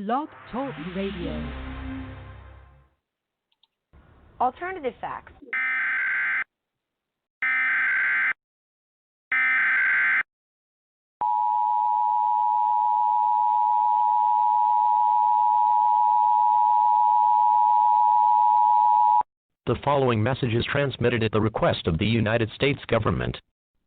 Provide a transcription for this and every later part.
Blog Talk Radio. Alternative facts. The following message is transmitted at the request of the United States government.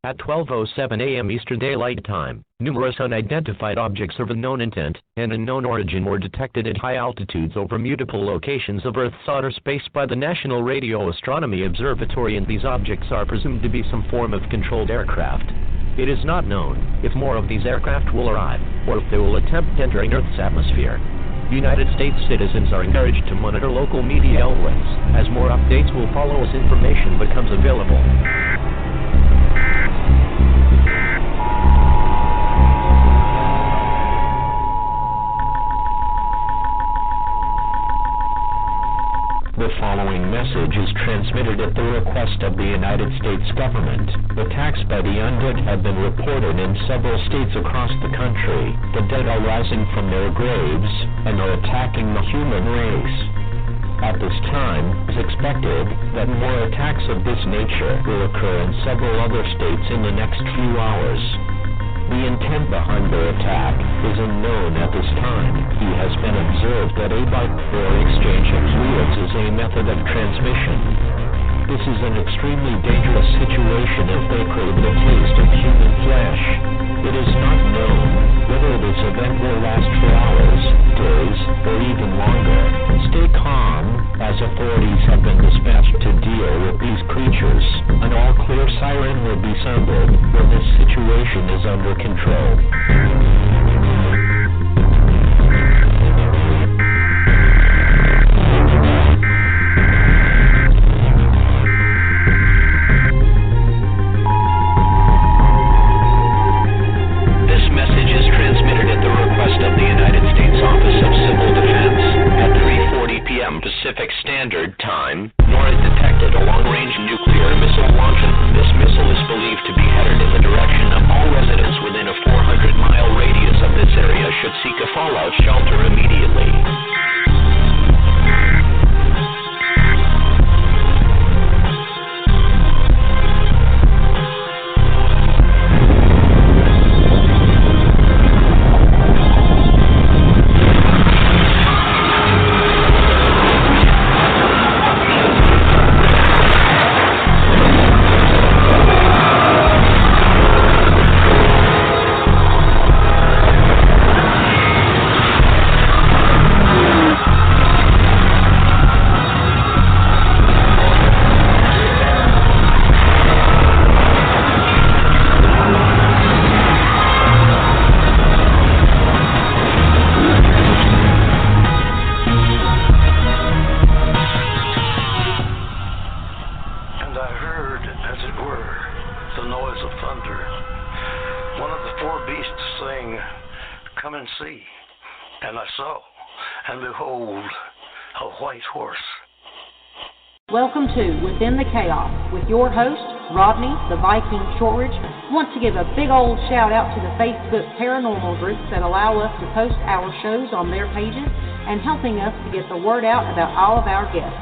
At 12:07 a.m. Eastern Daylight Time, numerous unidentified objects of unknown intent and unknown origin were detected at high altitudes over multiple locations of Earth's outer space by the National Radio Astronomy Observatory, and these objects are presumed to be some form of controlled aircraft. It is not known if more of these aircraft will arrive, or if they will attempt entering Earth's atmosphere. United States citizens are encouraged to monitor local media outlets, as more updates will follow as information becomes available. The following message is transmitted at the request of the United States government. Attacks by the undead have been reported in several states across the country. The dead are rising from their graves and are attacking the human race. At this time, it is expected that more attacks of this nature will occur in several other states in the next few hours. The intent behind their attack is unknown at this time. He has been observed that a bike or exchange of fluids is a method of transmission. This is an extremely dangerous situation if they crave the taste of human flesh. It is not known whether this event will last for hours, days, or even longer. Stay calm, as authorities have been dispatched to deal with these creatures. An all-clear siren will be sounded when this situation is under control. Pacific Standard Time, nor is detected a long-range nuclear missile launcher. This missile is believed to be headed in the direction of all residents within a 400-mile radius of this area should seek a fallout shelter immediately. Welcome to Within the Chaos with your host, Rodney, the Viking Shortridge. I want to give a big old shout out to the Facebook paranormal groups that allow us to post our shows on their pages and helping us to get the word out about all of our guests.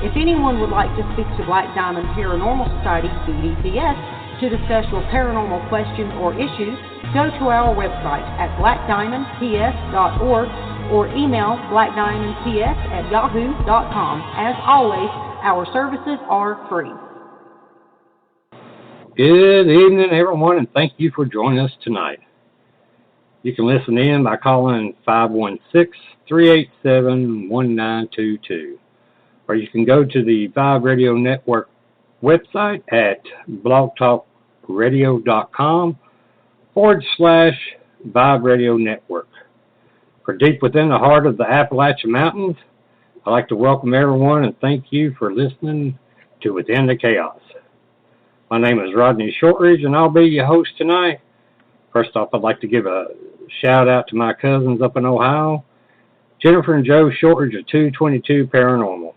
If anyone would like to speak to Black Diamond Paranormal Society, BDPS, to discuss your paranormal questions or issues, go to our website at blackdiamondps.org or email blackdiamondps@yahoo.com. As always, our services are free. Good evening, everyone, and thank you for joining us tonight. You can listen in by calling 516-387-1922, or you can go to the Vibe Radio Network website at blogtalkradio.com/Vibe Radio Network. For deep within the heart of the Appalachian Mountains, I'd like to welcome everyone and thank you for listening to Within the Chaos. My name is Rodney Shortridge, and I'll be your host tonight. First off, I'd like to give a shout out to my cousins up in Ohio, Jennifer and Joe Shortridge of 222 Paranormal.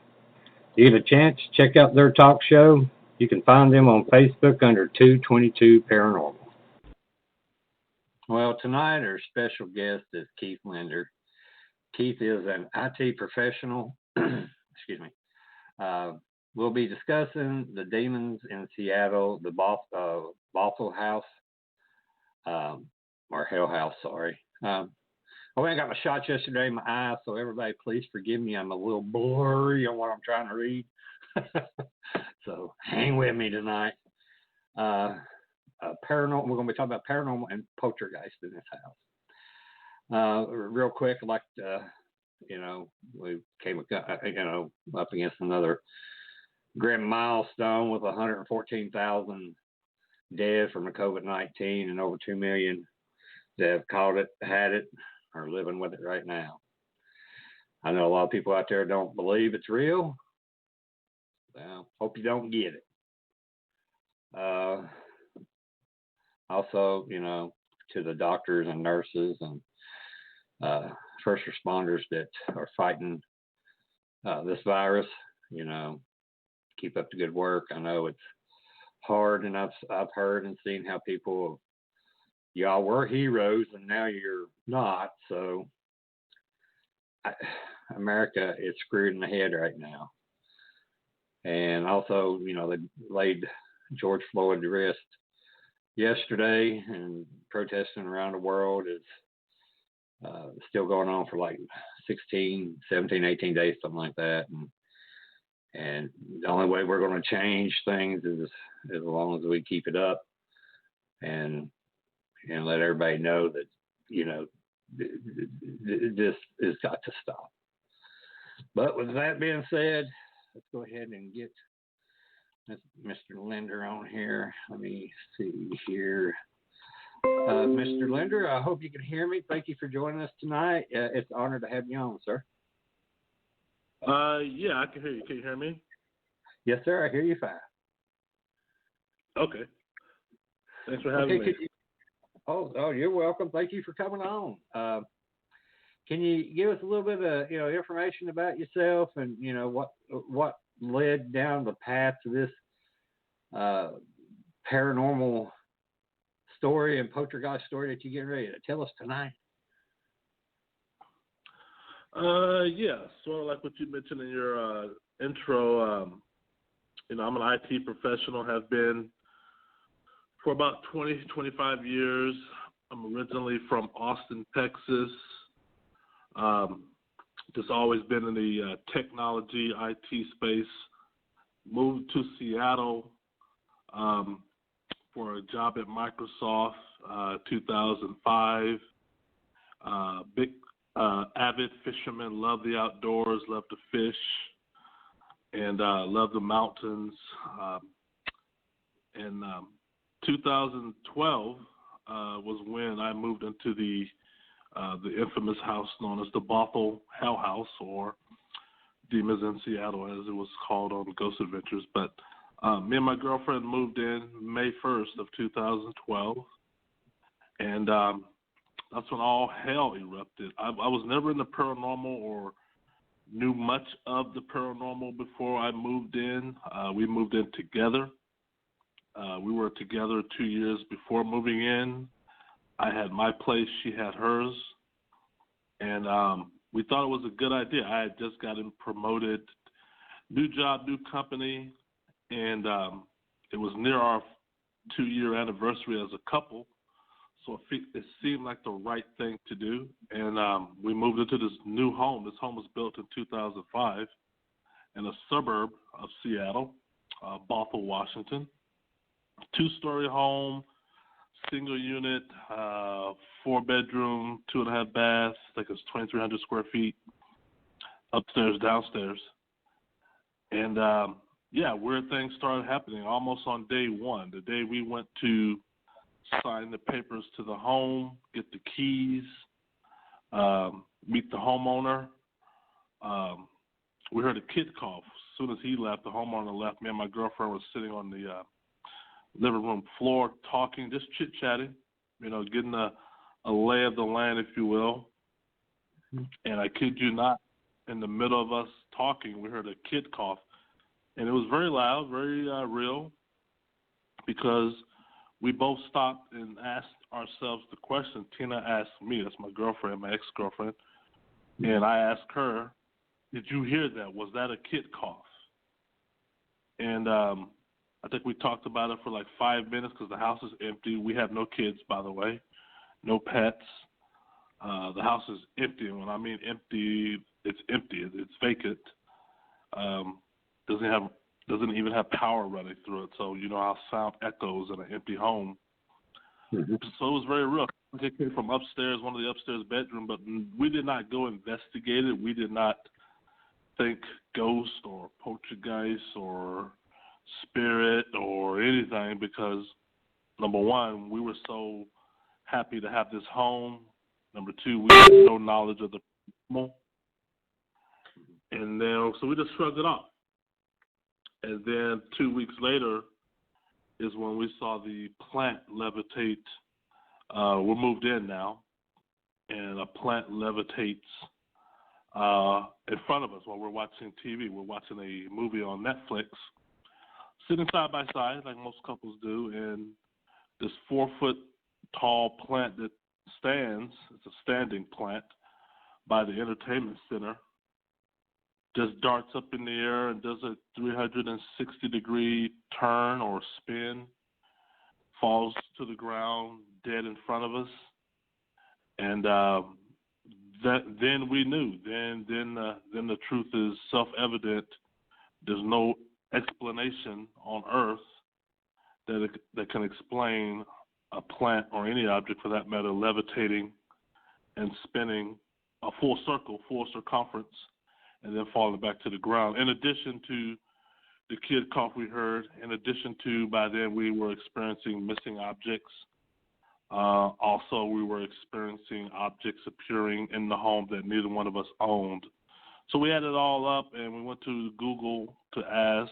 If you get a chance, check out their talk show. You can find them on Facebook under 222 Paranormal. Well, tonight our special guest is Keith Linder. Keith is an IT professional. Excuse me. We'll be discussing the demons in Seattle, the Bothell House, or Hell House, sorry. I went and got my shots yesterday in my eyes, so everybody please forgive me. I'm a little blurry on what I'm trying to read. So hang with me tonight. Paranormal. We're going to be talking about paranormal and poltergeist in this house. Real quick, I'd like to, we came, up against another grim milestone with 114,000 dead from the COVID-19 and over 2 million that have caught it, had it, or living with it right now. I know a lot of people out there don't believe it's real. Well, hope you don't get it. Also, to the doctors and nurses and first responders that are fighting this virus, keep up the good work. I know it's hard, and I've heard and seen how people, y'all were heroes and now you're not. So America is screwed in the head right now. And also, they laid George Floyd to rest yesterday, and protesting around the world is still going on for like 16, 17, 18 days, something like that. And the only way we're going to change things is as long as we keep it up and let everybody know that, this has got to stop. But with that being said, let's go ahead and get Mr. Linder on here. Let me see here. Mr. Linder, I hope you can hear me. Thank you for joining us tonight. It's an honor to have you on, sir. Yeah, I can hear you. Can you hear me? Yes, sir. I hear you fine. Okay. Thanks for having me. Oh, you're welcome. Thank you for coming on. Can you give us a little bit of information about yourself and what led down the path to this paranormal story and poltergeist story that you're getting ready to tell us tonight? Yeah, sort of like what you mentioned in your intro. I'm an IT professional, have been for about 20, 25 years. I'm originally from Austin, Texas. Just always been in the technology, IT space. Moved to Seattle for a job at Microsoft, 2005. Big avid fisherman, love the outdoors, love to fish, and love the mountains. In 2012 was when I moved into the infamous house known as the Bothell Hell House, or Demons in Seattle, as it was called on Ghost Adventures. But me and my girlfriend moved in May 1st of 2012, and that's when all hell erupted. I was never in the paranormal or knew much of the paranormal before I moved in. We moved in together. We were together 2 years before moving in. I had my place, she had hers, and we thought it was a good idea. I had just gotten promoted, new job, new company, and it was near our 2-year anniversary as a couple, so it seemed like the right thing to do, and we moved into this new home. This home was built in 2005 in a suburb of Seattle, Bothell, Washington. 2-story home, single unit, 4-bedroom, 2.5 baths. I think it's 2,300 square feet, upstairs, downstairs. And weird things started happening almost on day one. The day we went to sign the papers to the home, get the keys, meet the homeowner. We heard a kid cough. As soon as he left, the homeowner left. Me and my girlfriend were sitting on the living room floor talking, just chit-chatting, getting a lay of the land, if you will. And I kid you not, in the middle of us talking, we heard a kid cough. And it was very loud, very real, because we both stopped and asked ourselves the question. Tina asked me, that's my girlfriend, my ex-girlfriend, And I asked her, did you hear that? Was that a kid cough? And I think we talked about it for like 5 minutes because the house is empty. We have no kids, by the way, no pets. The house is empty. And when I mean empty, it's empty. It's vacant. Doesn't even have power running through it. So you know how sound echoes in an empty home. Mm-hmm. So it was very real. It came from upstairs, one of the upstairs bedroom, but we did not go investigate it. We did not think ghost or poltergeist or spirit or anything because, number one, we were so happy to have this home. Number two, we had no knowledge of the animal. And then, so we just shrugged it off. And then 2 weeks later is when we saw the plant levitate. We're moved in now, and a plant levitates in front of us while we're watching TV. We're watching a movie on Netflix, sitting side by side like most couples do, and this 4-foot-tall plant that stands, it's a standing plant, by the entertainment center, just darts up in the air and does a 360-degree turn or spin, falls to the ground dead in front of us. And then we knew. Then the truth is self-evident. There's no explanation on Earth that can explain a plant or any object, for that matter, levitating and spinning a full circle, full circumference, and then falling back to the ground. In addition to the kid cough we heard, in addition to, by then we were experiencing missing objects. Also, we were experiencing objects appearing in the home that neither one of us owned. So we added it all up, and we went to Google to ask,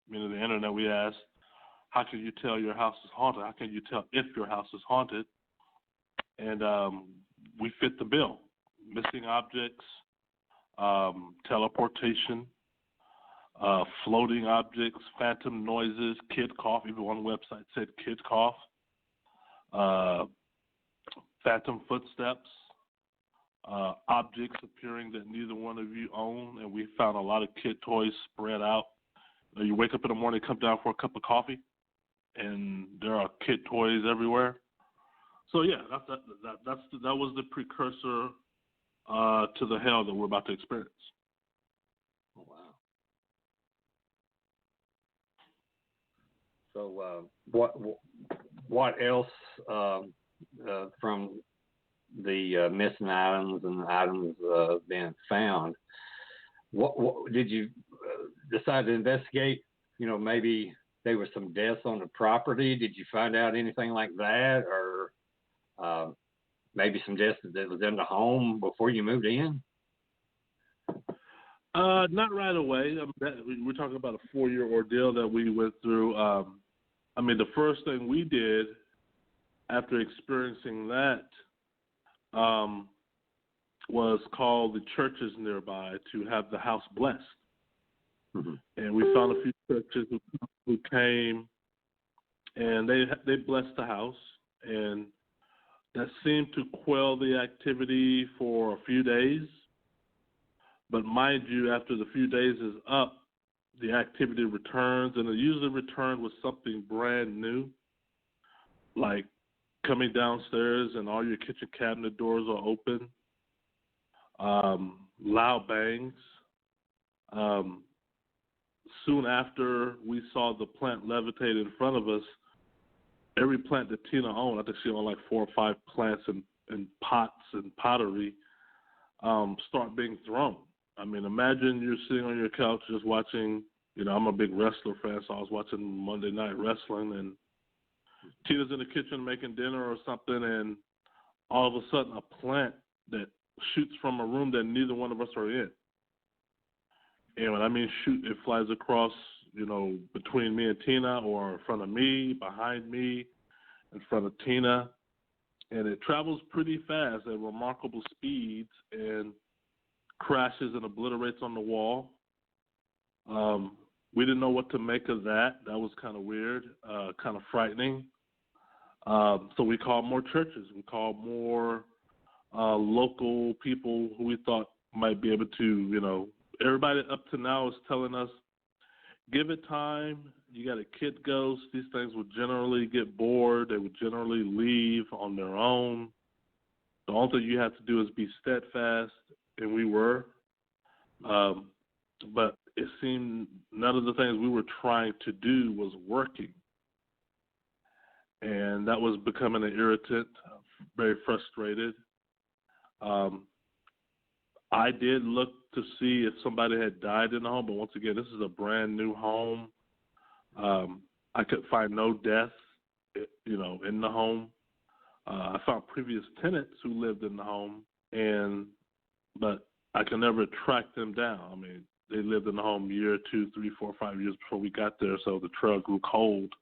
meaning the internet, we asked, how can you tell your house is haunted? How can you tell if your house is haunted? And we fit the bill. Missing objects, teleportation, floating objects, phantom noises, kid cough. Even one website said kid cough. Phantom footsteps, objects appearing that neither one of you own, and we found a lot of kid toys spread out. You wake up in the morning, come down for a cup of coffee, and there are kid toys everywhere. So yeah, that was the precursor to the hell that we're about to experience. Oh, wow. So what else from the missing items and items being found? What did you decide to investigate? You know, maybe there were some deaths on the property. Did you find out anything like that, or maybe some deaths that was in the home before you moved in? Not right away. We're talking about a 4-year ordeal that we went through. The first thing we did after experiencing that was call the churches nearby to have the house blessed. Mm-hmm. And we found a few churches who came, and they blessed the house, and that seemed to quell the activity for a few days. But mind you, after the few days is up, the activity returns, and it usually returned with something brand new, like coming downstairs and all your kitchen cabinet doors are open, loud bangs. Soon after we saw the plant levitate in front of us, every plant that Tina owned, I think she owned like 4 or 5 plants and pots and pottery, start being thrown. Imagine you're sitting on your couch just watching, I'm a big wrestler fan, so I was watching Monday Night Wrestling, and Tina's in the kitchen making dinner or something, and all of a sudden a plant that shoots from a room that neither one of us are in. And when I mean shoot, it flies across, between me and Tina, or in front of me, behind me, in front of Tina. And it travels pretty fast at remarkable speeds and crashes and obliterates on the wall. We didn't know what to make of that. That was kind of weird, kind of frightening. So we called more churches. We called more local people who we thought might be able to, everybody up to now is telling us, give it time. You got a kid ghost. These things would generally get bored. They would generally leave on their own. The only thing you have to do is be steadfast, and we were. But it seemed none of the things we were trying to do was working. And that was becoming an irritant, very frustrated. I did look to see if somebody had died in the home, but once again, this is a brand new home. I could find no death, in the home. I found previous tenants who lived in the home, but I could never track them down. I mean, they lived in the home a year, 2, 3, 4, 5 years before we got there, so the trail grew cold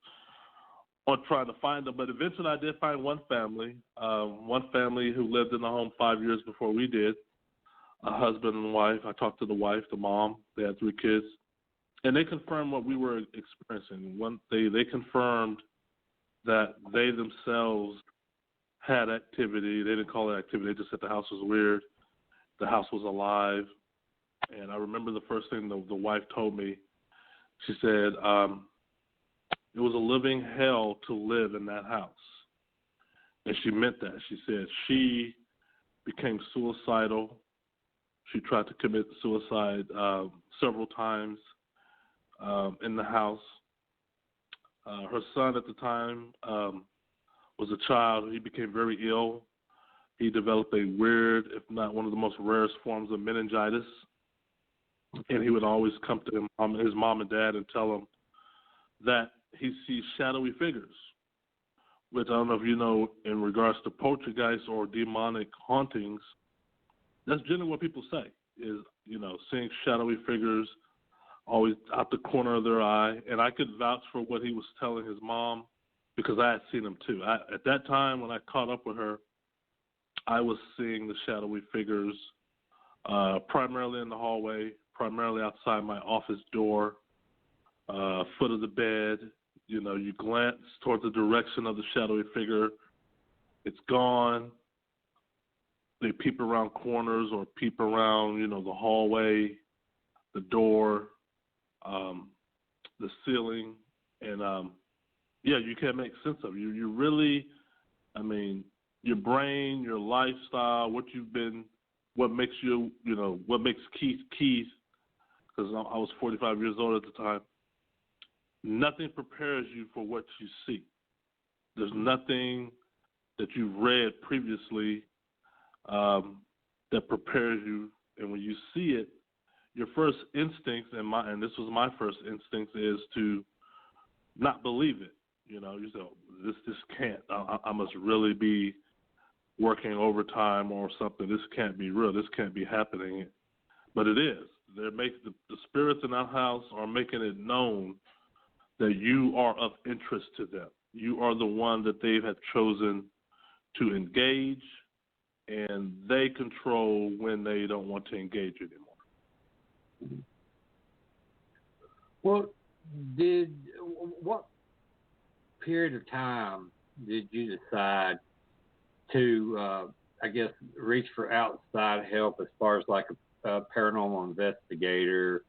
on trying to find them. But eventually I did find one family who lived in the home 5 years before we did, a husband and wife. I talked to the wife, the mom. They had 3 kids. And they confirmed what we were experiencing. They confirmed that they themselves had activity. They didn't call it activity. They just said the house was weird. The house was alive. And I remember the first thing the wife told me. She said, it was a living hell to live in that house. And she meant that. She said she became suicidal. She tried to commit suicide several times in the house. Her son at the time was a child. He became very ill. He developed a weird, if not one of the most rarest forms of meningitis. And he would always come to his mom and dad and tell them that he sees shadowy figures, which I don't know if you know in regards to poltergeist or demonic hauntings, that's generally what people say is, seeing shadowy figures always out the corner of their eye. And I could vouch for what he was telling his mom because I had seen them too. At that time when I caught up with her, I was seeing the shadowy figures primarily in the hallway, primarily outside my office door, foot of the bed. You glance towards the direction of the shadowy figure. It's gone. They peep around corners or peep around, the hallway, the door, the ceiling. And, you can't make sense of it. You really, your brain, your lifestyle, what makes you, what makes Keith, because I was 45 years old at the time, nothing prepares you for what you see. There's nothing that you've read previously that prepares you. And when you see it, your first instinct, and this was my first instinct, is to not believe it. You say, this can't. I must really be working overtime or something. This can't be real. This can't be happening. But it is. The spirits in our house are making it known that you are of interest to them. You are the one that they have chosen to engage, and they control when they don't want to engage anymore. Well, what period of time did you decide to, reach for outside help as far as like a paranormal investigator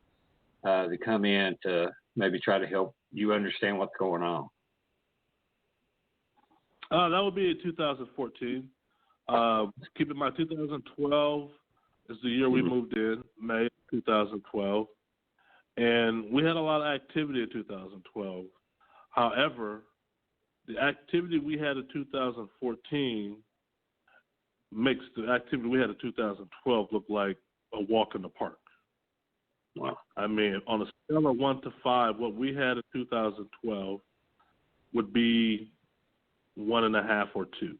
to come in to maybe try to help you understand what's going on? That would be in 2014. Keep in mind, 2012 is the year we moved in, May 2012. And we had a lot of activity in 2012. However, the activity we had in 2014 makes the activity we had in 2012 look like a walk in the park. Wow. On a scale of 1 to 5, what we had in 2012 would be 1.5 or 2.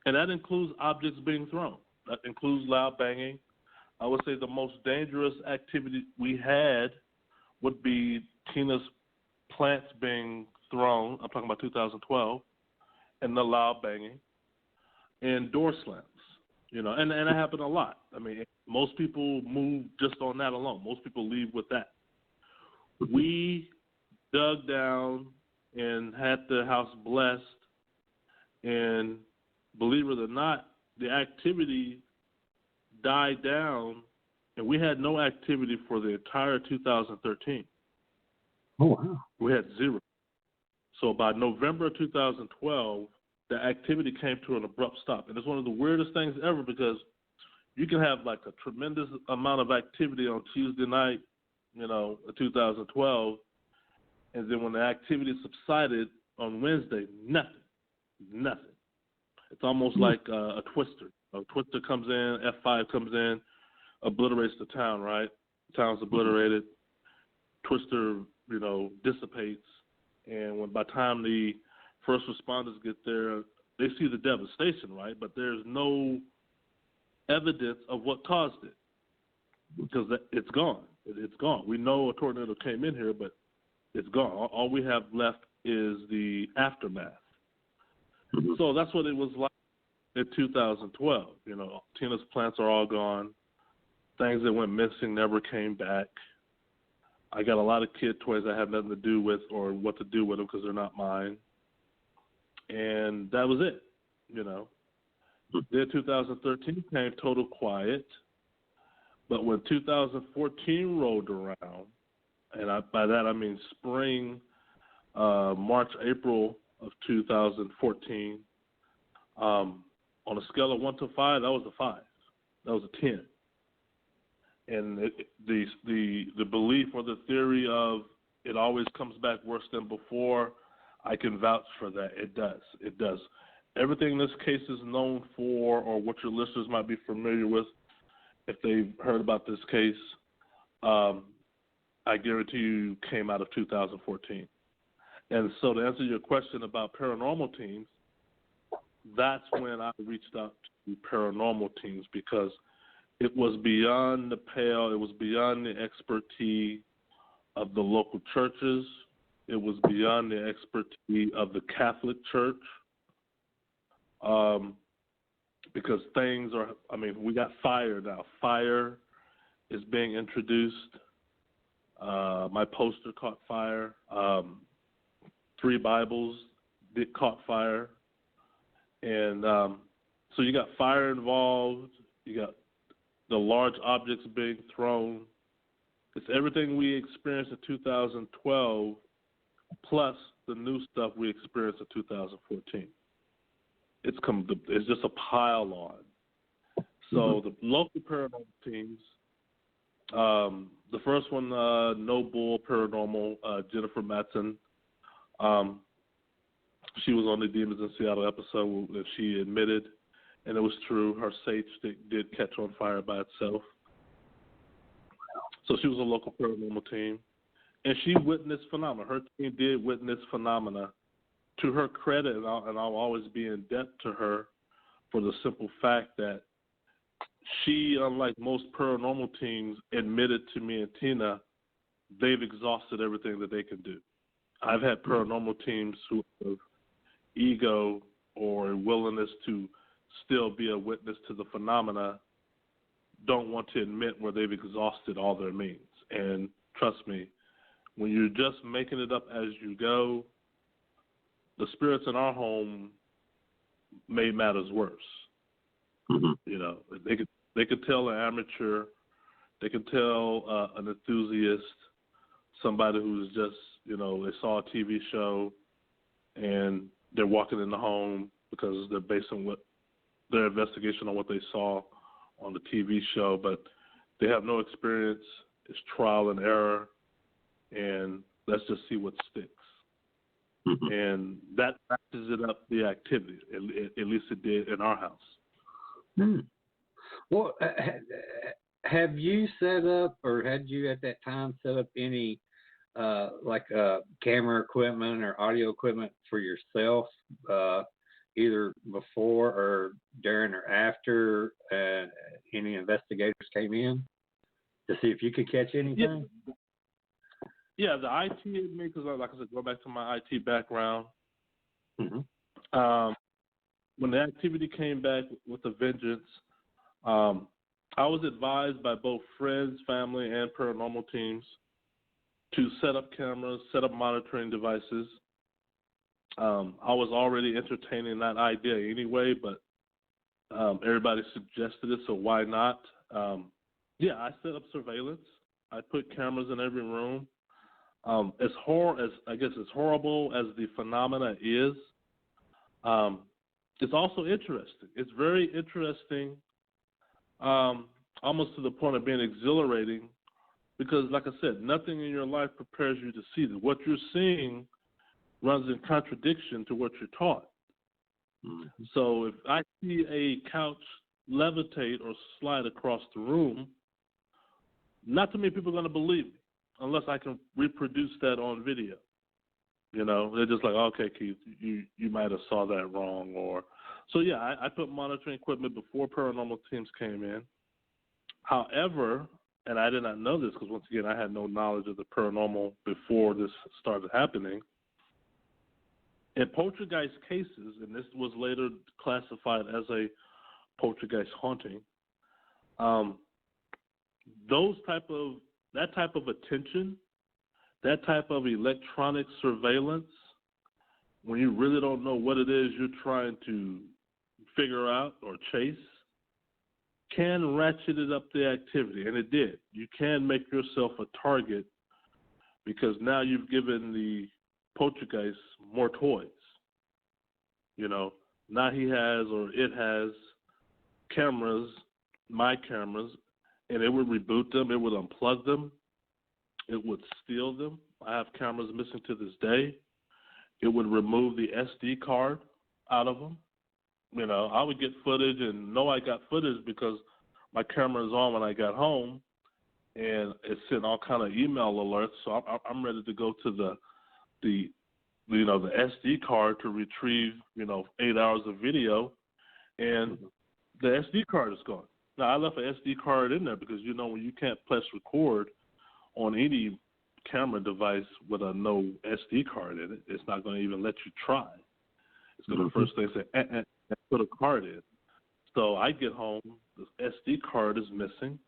And that includes objects being thrown. That includes loud banging. I would say the most dangerous activity we had would be Tina's plants being thrown. I'm talking about 2012, and the loud banging, and door slams. And that happened a lot. Most people move just on that alone. Most people leave with that. We dug down and had the house blessed, and believe it or not, the activity died down and we had no activity for the entire 2013. Oh, wow. We had zero. So by November 2012, the activity came to an abrupt stop. And it's one of the weirdest things ever because you can have like a tremendous amount of activity on Tuesday night, 2012, and then when the activity subsided on Wednesday, nothing. It's almost like a twister. A twister comes in, F5 comes in, obliterates the town, right? The town's obliterated. Twister, dissipates. And by the time the first responders get there, they see the devastation, right? But there's no evidence of what caused it because it's gone. It's gone. We know a tornado came in here, but it's gone. All we have left is the aftermath. Mm-hmm. So that's what it was like in 2012. Tina's plants are all gone. Things that went missing never came back. I got a lot of kid toys I have nothing to do with or what to do with them because they're not mine. And that was it, Then 2013 came total quiet. But when 2014 rolled around, and by that I mean spring, March, April of 2014, on a scale of 1 to 5, that was a 5. That was a 10. And the belief or the theory of it always comes back worse than before, I can vouch for that. It does. Everything this case is known for, or what your listeners might be familiar with, if they've heard about this case, I guarantee you came out of 2014. And so to answer your question about paranormal teams, that's when I reached out to paranormal teams because it was beyond the pale. It was beyond the expertise of the local churches. It was beyond the expertise of the Catholic Church. Because things are, we got fire now. Fire is being introduced. My poster caught fire. 3 Bibles caught fire. And so you got fire involved. You got the large objects being thrown. It's everything we experienced in 2012 plus the new stuff we experienced in 2014. It's just a pile on. So the local paranormal teams, the first one, No Bull Paranormal, Jennifer Matson, she was on the Demons in Seattle episode that she admitted, and it was true, her sage stick did catch on fire by itself. So she was a local paranormal team, and she witnessed phenomena. Her team did witness phenomena. To her credit, and I'll always be in debt to her for the simple fact that she, unlike most paranormal teams, admitted to me and Tina they've exhausted everything that they can do. I've had paranormal teams who have ego or willingness to still be a witness to the phenomena don't want to admit where they've exhausted all their means. And trust me, when you're just making it up as you go, the spirits in our home made matters worse. Mm-hmm. They could tell an amateur, they could tell an enthusiast, somebody who's just, they saw a TV show and they're walking in the home because they're based on their investigation on what they saw on the TV show, but they have no experience. It's trial and error, and let's just see what sticks. Mm-hmm. And that ratchets it up the activity. At least it did in our house. Hmm. Well, have you set up, or had you at that time set up any camera equipment or audio equipment for yourself, either before or during or after any investigators came in to see if you could catch anything? Yeah, the IT in me, because like I said, go back to my IT background. Mm-hmm. When the activity came back with a vengeance, I was advised by both friends, family, and paranormal teams to set up cameras, set up monitoring devices. I was already entertaining that idea anyway, but everybody suggested it, so why not? Yeah, I set up surveillance. I put cameras in every room. As horrible as the phenomena is, it's also interesting. It's very interesting, almost to the point of being exhilarating, because, like I said, nothing in your life prepares you to see that. What you're seeing runs in contradiction to what you're taught. Mm-hmm. So if I see a couch levitate or slide across the room, not too many people are going to believe me unless I can reproduce that on video. You know, they're just like, okay, Keith, you might have saw that wrong. So, yeah, I put monitoring equipment before paranormal teams came in. However, and I did not know this because, once again, I had no knowledge of the paranormal before this started happening. In poltergeist cases, and this was later classified as a poltergeist haunting, that type of attention, that type of electronic surveillance, when you really don't know what it is you're trying to figure out or chase, can ratchet it up the activity, and it did. You can make yourself a target because now you've given the poltergeist more toys. You know, now he has, or it has, cameras, my cameras, and it would reboot them, it would unplug them, it would steal them. I have cameras missing to this day. It would remove the SD card out of them. You know, I would get footage and know I got footage because my camera is on when I got home, and it's sent all kind of email alerts. So I'm ready to go to the SD card to retrieve 8 hours of video, and the SD card is gone. Now I left an SD card in there because when you can't press record on any camera device with a no SD card in it, it's not going to even let you try. It's going to first thing say, put a card in. So I get home, the SD card is missing.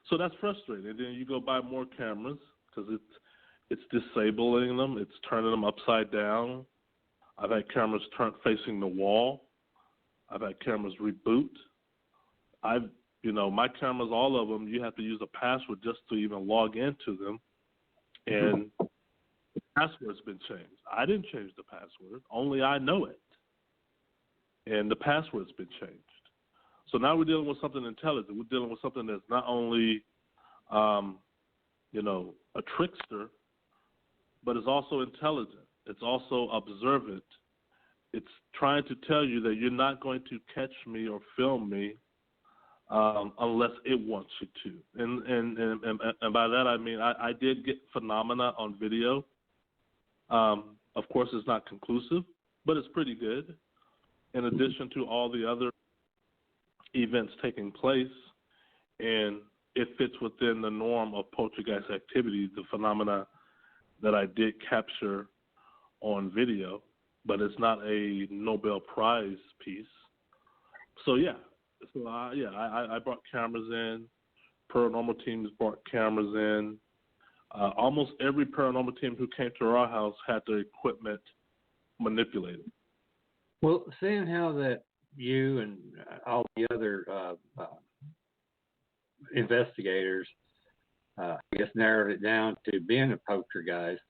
So that's frustrating. And then you go buy more cameras because it's disabling them. It's turning them upside down. I've had cameras facing the wall. I've had cameras reboot. My cameras, all of them, you have to use a password just to even log into them. And the password's been changed. I didn't change the password. Only I know it. And the password's been changed. So now we're dealing with something intelligent. We're dealing with something that's not only, a trickster, but it's also intelligent. It's also observant. It's trying to tell you that you're not going to catch me or film me unless it wants you to. And by that I mean I did get phenomena on video. Of course, it's not conclusive, but it's pretty good. In addition to all the other events taking place, and it fits within the norm of poltergeist activity, the phenomena that I did capture on video, but it's not a Nobel Prize piece. So I brought cameras in. Paranormal teams brought cameras in. Almost every paranormal team who came to our house had their equipment manipulated. Well, seeing how that you and all the other investigators, narrowed it down to being a poltergeist,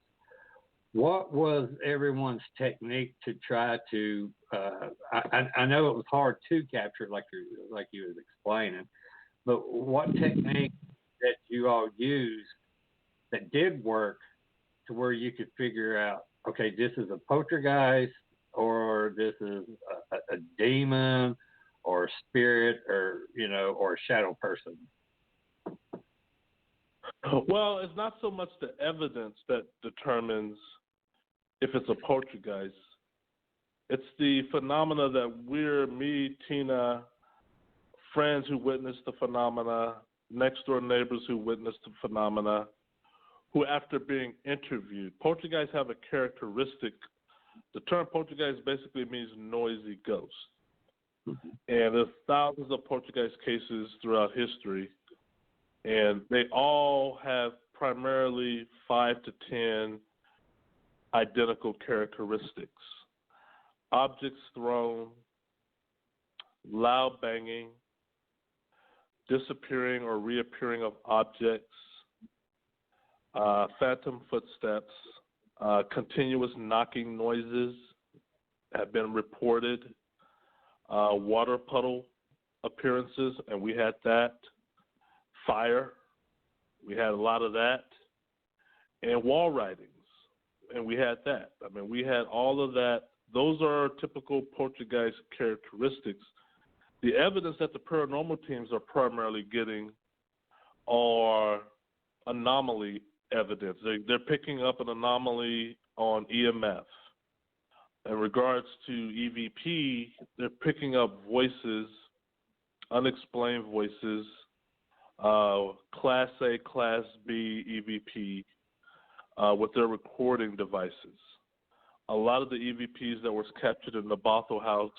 what was everyone's technique to try to? I know it was hard to capture, like you was explaining, but what technique that you all used that did work to where you could figure out, okay, this is a poltergeist, or this is a demon, or a spirit, or or a shadow person? Well, it's not so much the evidence that determines if it's a poltergeist. It's the phenomena that me, Tina, friends who witnessed the phenomena, next door neighbors who witnessed the phenomena, who after being interviewed, poltergeists have a characteristic. The term poltergeist basically means noisy ghost. Mm-hmm. And there's thousands of poltergeist cases throughout history, and they all have primarily 5 to 10 identical characteristics. Objects thrown, loud banging, disappearing or reappearing of objects, phantom footsteps, continuous knocking noises have been reported, water puddle appearances, and we had that, fire, we had a lot of that, and wall writings, and we had that. I mean, we had all of that. Those are typical poltergeist characteristics. The evidence that the paranormal teams are primarily getting are anomaly evidence. They're picking up an anomaly on EMF. In regards to EVP, they're picking up voices, unexplained voices, Class A, Class B EVP with their recording devices. A lot of the EVPs that were captured in the Bothell House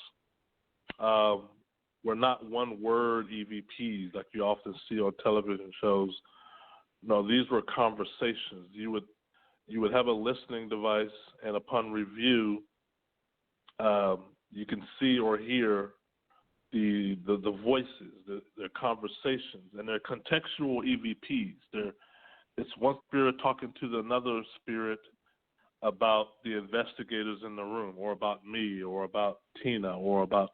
were not one-word EVPs like you often see on television shows. No, these were conversations. You would have a listening device, and upon review, you can see or hear the voices, their conversations, and they're contextual EVPs. It's one spirit talking to another spirit about the investigators in the room, or about me, or about Tina, or about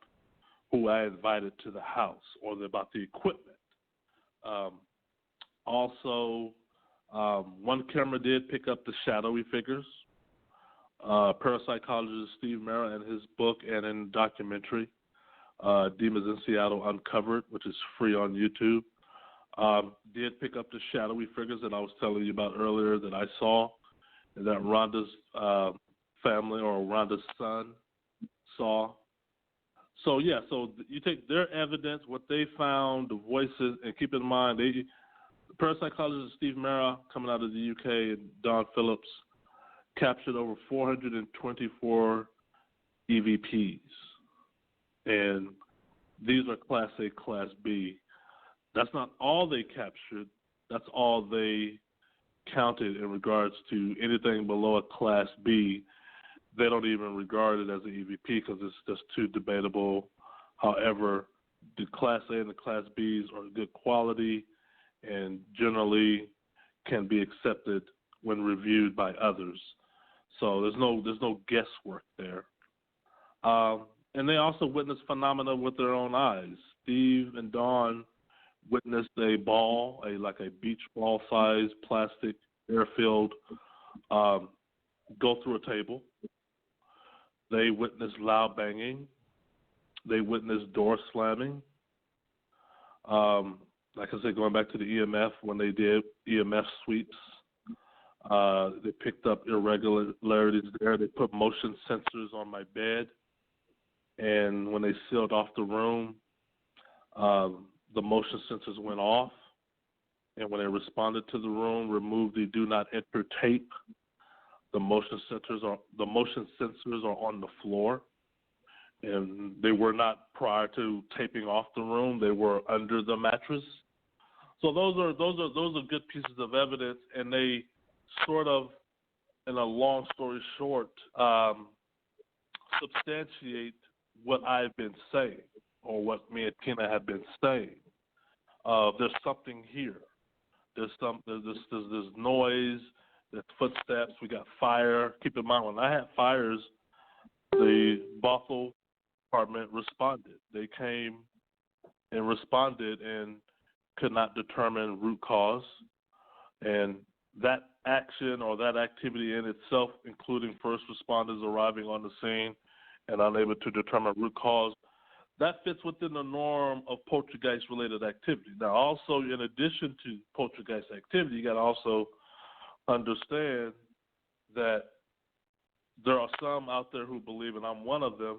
who I invited to the house, or about the equipment. Also, one camera did pick up the shadowy figures. Parapsychologist Steve Mera in his book and in documentary, Demons in Seattle Uncovered, which is free on YouTube, did pick up the shadowy figures that I was telling you about earlier that I saw, and that Rhonda's family or Rhonda's son saw. So, yeah, so you take their evidence, what they found, the voices, and keep in mind, the parapsychologist Steve Mera, coming out of the UK, and Don Phillips, captured over 424 EVPs. And these are Class A, Class B. That's not all they captured. That's all they counted in regards to anything below a Class B. They don't even regard it as an EVP because it's just too debatable. However, the Class A and the Class Bs are good quality and generally can be accepted when reviewed by others. So there's no guesswork there. And they also witnessed phenomena with their own eyes. Steve and Dawn witnessed a ball, like a beach ball size plastic air-filled, go through a table. They witnessed loud banging. They witnessed door slamming. Like I said, going back to the EMF, when they did EMF sweeps, they picked up irregularities there. They put motion sensors on my bed. And when they sealed off the room, the motion sensors went off. And when they responded to the room, removed the do not enter tape. The motion sensors are on the floor. And they were not prior to taping off the room. They were under the mattress. So those are good pieces of evidence, and they sort of, in a long story short, substantiate what I've been saying, or what me and Tina have been saying. There's something here. There's noise. There's footsteps. We got fire. Keep in mind, when I had fires, the Bothell department responded. They came and responded and could not determine root cause. And that action or that activity in itself, including first responders arriving on the scene and unable to determine root cause, that fits within the norm of poltergeist-related activity. Now, also, in addition to poltergeist activity, you got to also understand that there are some out there who believe, and I'm one of them,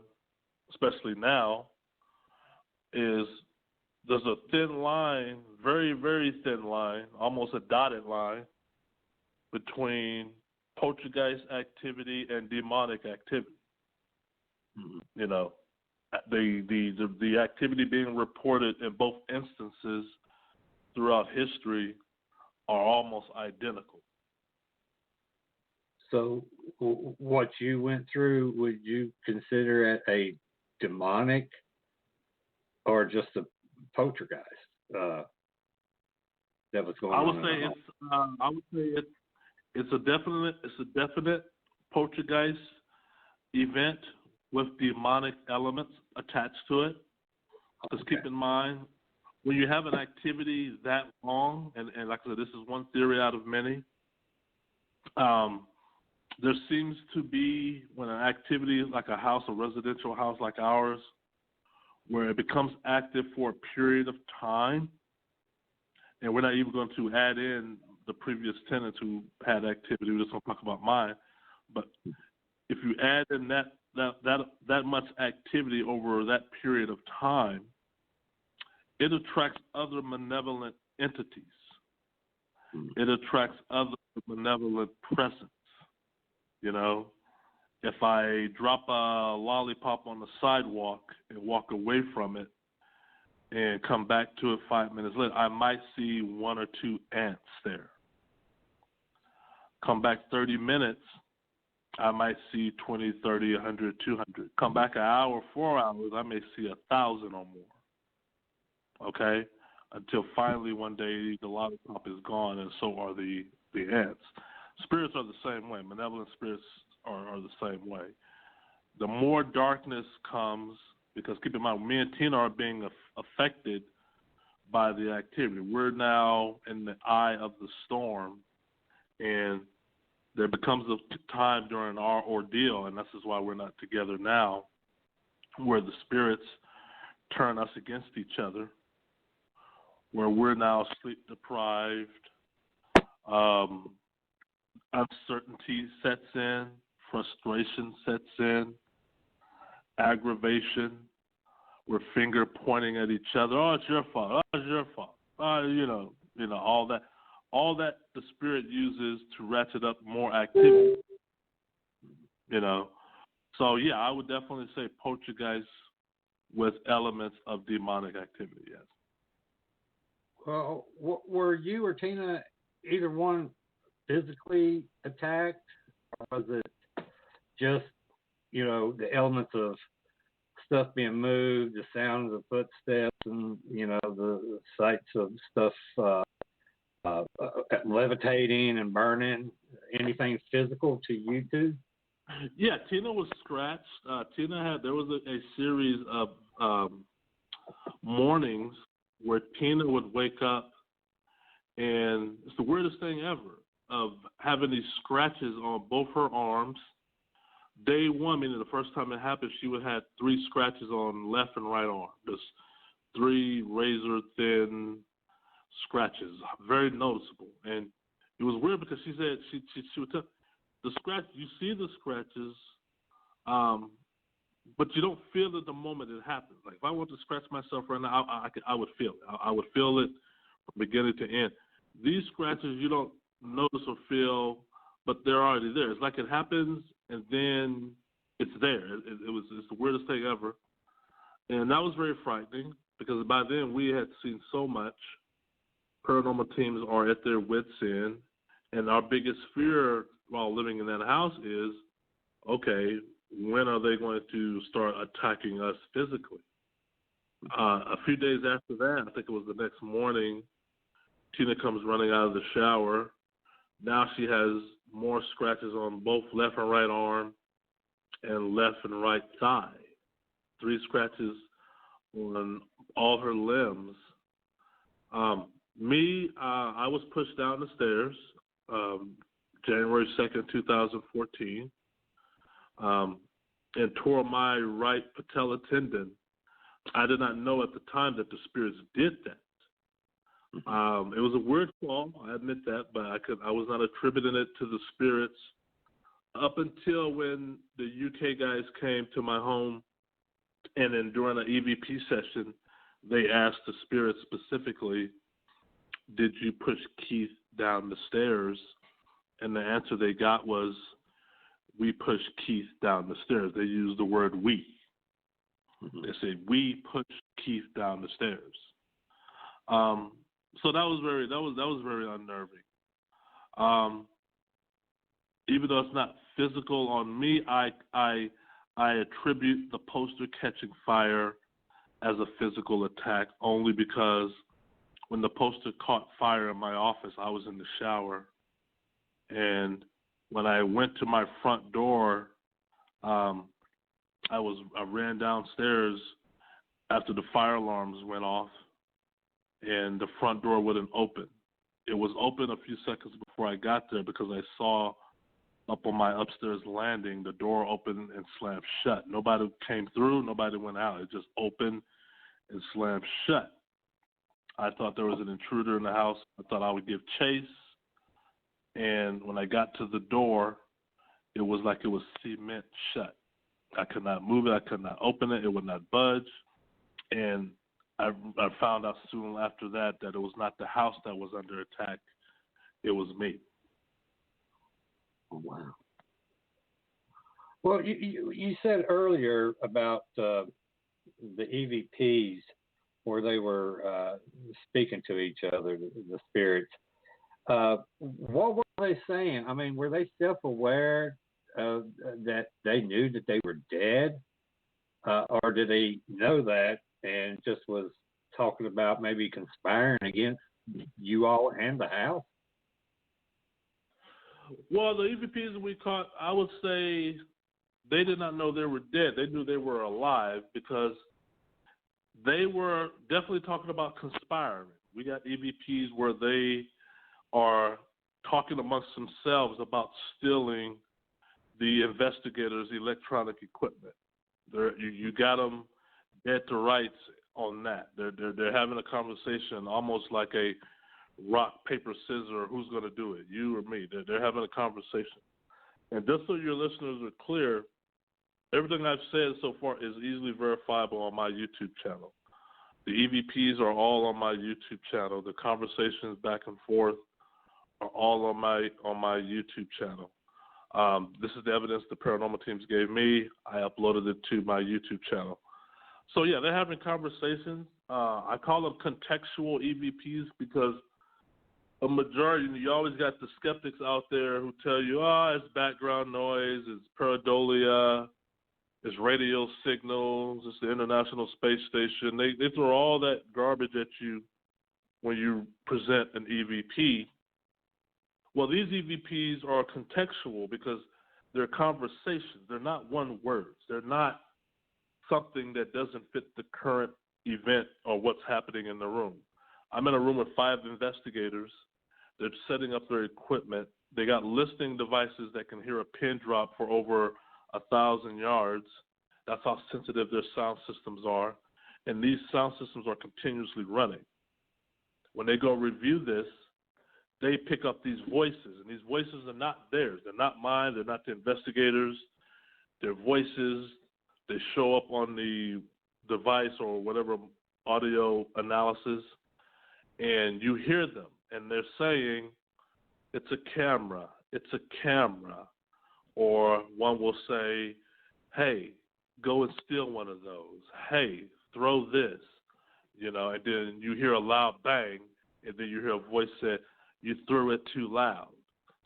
especially now, is there's a thin line, very, very thin line, almost a dotted line, between poltergeist activity and demonic activity. You know, the activity being reported in both instances throughout history are almost identical. So what you went through, would you consider it a demonic or just a poltergeist? that was going on? I would say it's a definite poltergeist event with demonic elements attached to it. Because keep in mind, when you have an activity that long, and like I said, this is one theory out of many, there seems to be, when an activity like a house, a residential house like ours, where it becomes active for a period of time, and we're not even going to add in the previous tenants who had activity. We're just going to talk about mine. But if you add in that much activity over that period of time, it attracts other malevolent entities. It attracts other malevolent presence. You know, if I drop a lollipop on the sidewalk and walk away from it and come back to it 5 minutes later, I might see 1 or 2 ants there. Come back 30 minutes, I might see 20, 30, 100, 200. Come back an hour, 4 hours, I may see 1,000 or more. Okay? Until finally one day the lollipop is gone, and so are the ants. Spirits are the same way. Malevolent spirits are the same way. The more darkness comes, because keep in mind, me and Tina are being affected by the activity. We're now in the eye of the storm, and there becomes a time during our ordeal, and this is why we're not together now, where the spirits turn us against each other, where we're now sleep deprived, uncertainty sets in, frustration sets in, aggravation. We're finger pointing at each other. Oh, it's your fault. Oh, it's your fault. You know, all that. All that the spirit uses to ratchet up more activity. You know, so yeah, I would definitely say poltergeist with elements of demonic activity. Yes. Well, were you or Tina either one physically attacked, or was it just, you know, the elements of stuff being moved, the sounds of footsteps, and, you know, the sights of stuff levitating and burning? Anything physical to you two? Yeah, Tina was scratched. There was a series of mornings where Tina would wake up, and it's the weirdest thing ever, of having these scratches on both her arms. Day one, meaning the first time it happened, she would have 3 scratches on left and right arm. Just 3 razor-thin scratches, very noticeable. And it was weird because she said she would tell the scratch. You see the scratches, but you don't feel it the moment it happens. Like if I want to scratch myself right now, I would feel it. I would feel it from beginning to end. These scratches you don't notice or feel, but they're already there. It's like it happens and then it's there. It's the weirdest thing ever, and that was very frightening because by then we had seen so much. Paranormal teams are at their wits' end, and our biggest fear while living in that house is, okay, when are they going to start attacking us physically? A few days after that, I think it was the next morning, Tina comes running out of the shower. Now she has more scratches on both left and right arm and left and right thigh. 3 scratches on all her limbs. I was pushed down the stairs January 2nd, 2014, and tore my right patella tendon. I did not know at the time that the spirits did that. It was a weird fall, I admit that, but I was not attributing it to the spirits up until when the UK guys came to my home, and then during an EVP session, they asked the spirits specifically, did you push Keith down the stairs? And the answer they got was, we pushed Keith down the stairs. They used the word we. They said, we pushed Keith down the stairs. So that was very unnerving. Even though it's not physical on me, I attribute the poster catching fire as a physical attack only because when the poster caught fire in my office, I was in the shower. And when I went to my front door, I ran downstairs after the fire alarms went off, and the front door wouldn't open. It was open a few seconds before I got there because I saw up on my upstairs landing the door open and slammed shut. Nobody came through, nobody went out. It just opened and slammed shut. I thought there was an intruder in the house. I thought I would give chase. And when I got to the door, it was like it was cement shut. I could not move it. I could not open it. It would not budge. And I found out soon after that it was not the house that was under attack. It was me. Oh, wow. Well, you said earlier about the EVPs where they were speaking to each other, the spirits. What were they saying? I mean, were they self-aware that they knew that they were dead? Or did they know that and just was talking about maybe conspiring against you all and the house? Well, the EVPs we caught, I would say they did not know they were dead. They knew they were alive because they were definitely talking about conspiring. We got EVPs where they are talking amongst themselves about stealing the investigators' electronic equipment. You got them dead to rights on that. They're having a conversation almost like a rock, paper, scissors, who's going to do it, you or me. They're having a conversation. And just so your listeners are clear, everything I've said so far is easily verifiable on my YouTube channel. The EVPs are all on my YouTube channel. The conversations back and forth are all on my YouTube channel. This is the evidence the paranormal teams gave me. I uploaded it to my YouTube channel. So, yeah, they're having conversations. I call them contextual EVPs because a majority, you always got the skeptics out there who tell you, it's background noise, it's pareidolia, it's radio signals, it's the International Space Station. They throw all that garbage at you when you present an EVP. Well, these EVPs are contextual because they're conversations. They're not one words. They're not something that doesn't fit the current event or what's happening in the room. I'm in a room with 5 investigators. They're setting up their equipment. They got listening devices that can hear a pin drop for over 1,000 yards. That's how sensitive their sound systems are. And these sound systems are continuously running. When they go review this, they pick up these voices, and these voices are not theirs. They're not mine. They're not the investigators. They're voices. They show up on the device or whatever audio analysis, and you hear them, and they're saying, it's a camera, it's a camera. Or one will say, hey, go and steal one of those. Hey, throw this. And then you hear a loud bang, and then you hear a voice say, you threw it too loud.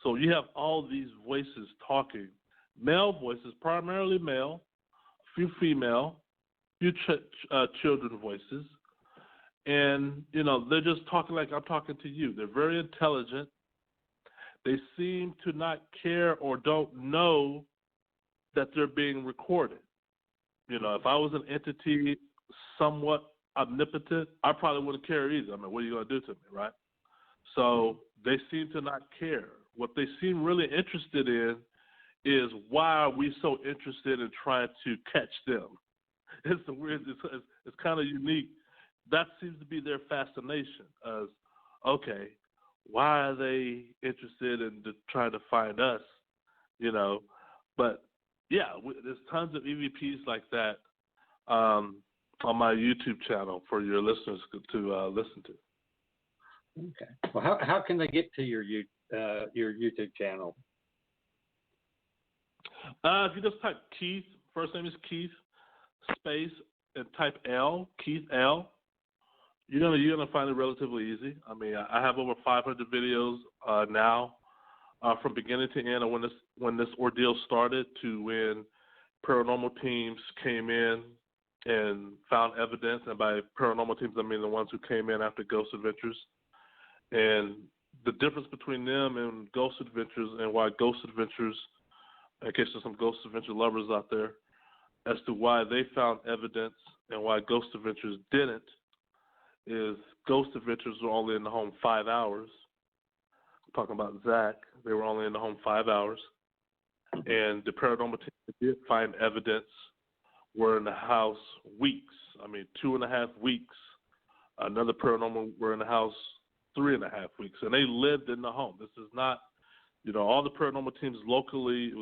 So you have all these voices talking, male voices, primarily male, a few female, a few children voices. And, they're just talking like I'm talking to you. They're very intelligent. They seem to not care or don't know that they're being recorded. If I was an entity somewhat omnipotent, I probably wouldn't care either. I mean, what are you going to do to me, right? So they seem to not care. What they seem really interested in is why are we so interested in trying to catch them? It's weird. It's kind of unique. That seems to be their fascination. As okay, why are they interested in trying to find us? But yeah, there's tons of EVPs like that on my YouTube channel for your listeners to listen to. Okay. Well, how can they get to your YouTube channel? If you just type Keith, first name is Keith, space, and type L, Keith L. You're gonna find it relatively easy. I mean, I have over 500 videos now, from beginning to end. When this ordeal started to when paranormal teams came in and found evidence. And by paranormal teams, I mean the ones who came in after Ghost Adventures. And the difference between them and Ghost Adventures, and why Ghost Adventures, in case there's some Ghost Adventure lovers out there, as to why they found evidence and why Ghost Adventures didn't, is Ghost Adventures were only in the home 5 hours. I'm talking about Zach. They were only in the home 5 hours. And the paranormal team that did find evidence were in the house weeks. 2.5 weeks. Another paranormal were in the house 3.5 weeks. And they lived in the home. This is not, all the paranormal teams locally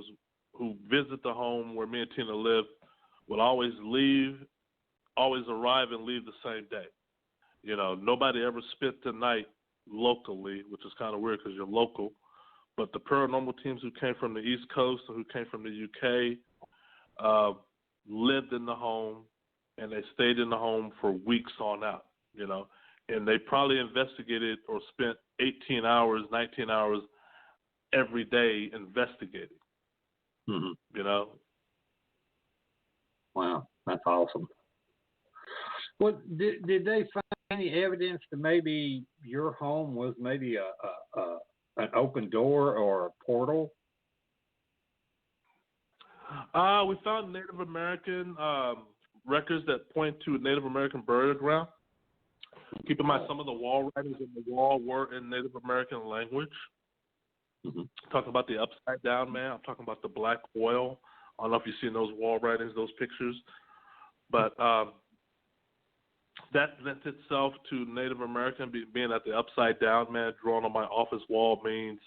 who visit the home where me and Tina live will always arrive and leave the same day. Nobody ever spent the night locally, which is kind of weird because you're local. But the paranormal teams who came from the East Coast or who came from the UK lived in the home, and they stayed in the home for weeks on out, And they probably investigated or spent 18 hours, 19 hours every day investigating, Wow, that's awesome. Well, did they find any evidence that maybe your home was maybe an open door or a portal? We found Native American records that point to a Native American burial ground. Keep in mind, some of the wall writings on the wall were in Native American language. Talking about the upside down man. I'm talking about the black oil. I don't know if you've seen those wall writings, those pictures. But that lent itself to Native American being at the upside down man drawn on my office wall means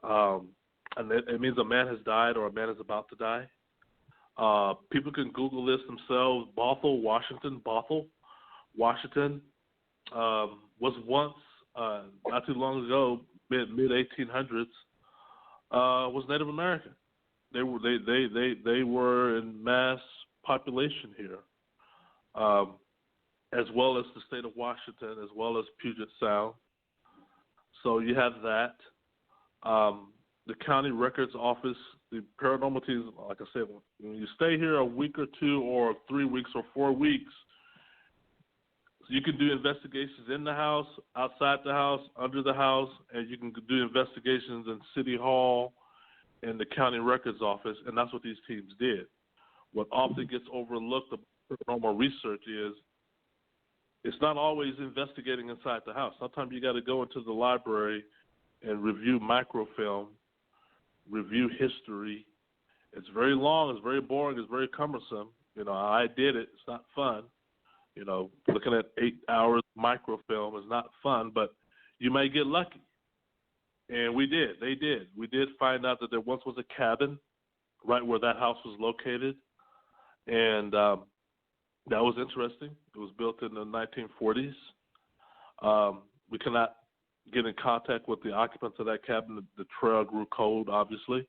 and it means a man has died or a man is about to die. People can Google this themselves. Bothell, Washington. Bothell, Washington was once, not too long ago, mid 1800s, was Native American. They were in mass population here, as well as the state of Washington, as well as Puget Sound. So you have that. The county records office, the paranormal teams, like I said, when you stay here a week or 2 or 3 weeks or 4 weeks, you can do investigations in the house, outside the house, under the house, and you can do investigations in City Hall and the county records office, and that's what these teams did. What often gets overlooked about paranormal research is it's not always investigating inside the house. Sometimes you got to go into the library and review microfilm, review history. It's very long, it's very boring, it's very cumbersome. I did it. It's not fun. Looking at 8 hours microfilm is not fun, but you may get lucky. And we did. They did. We did find out that there once was a cabin right where that house was located. And that was interesting. It was built in the 1940s. We cannot get in contact with the occupants of that cabin. The trail grew cold, obviously.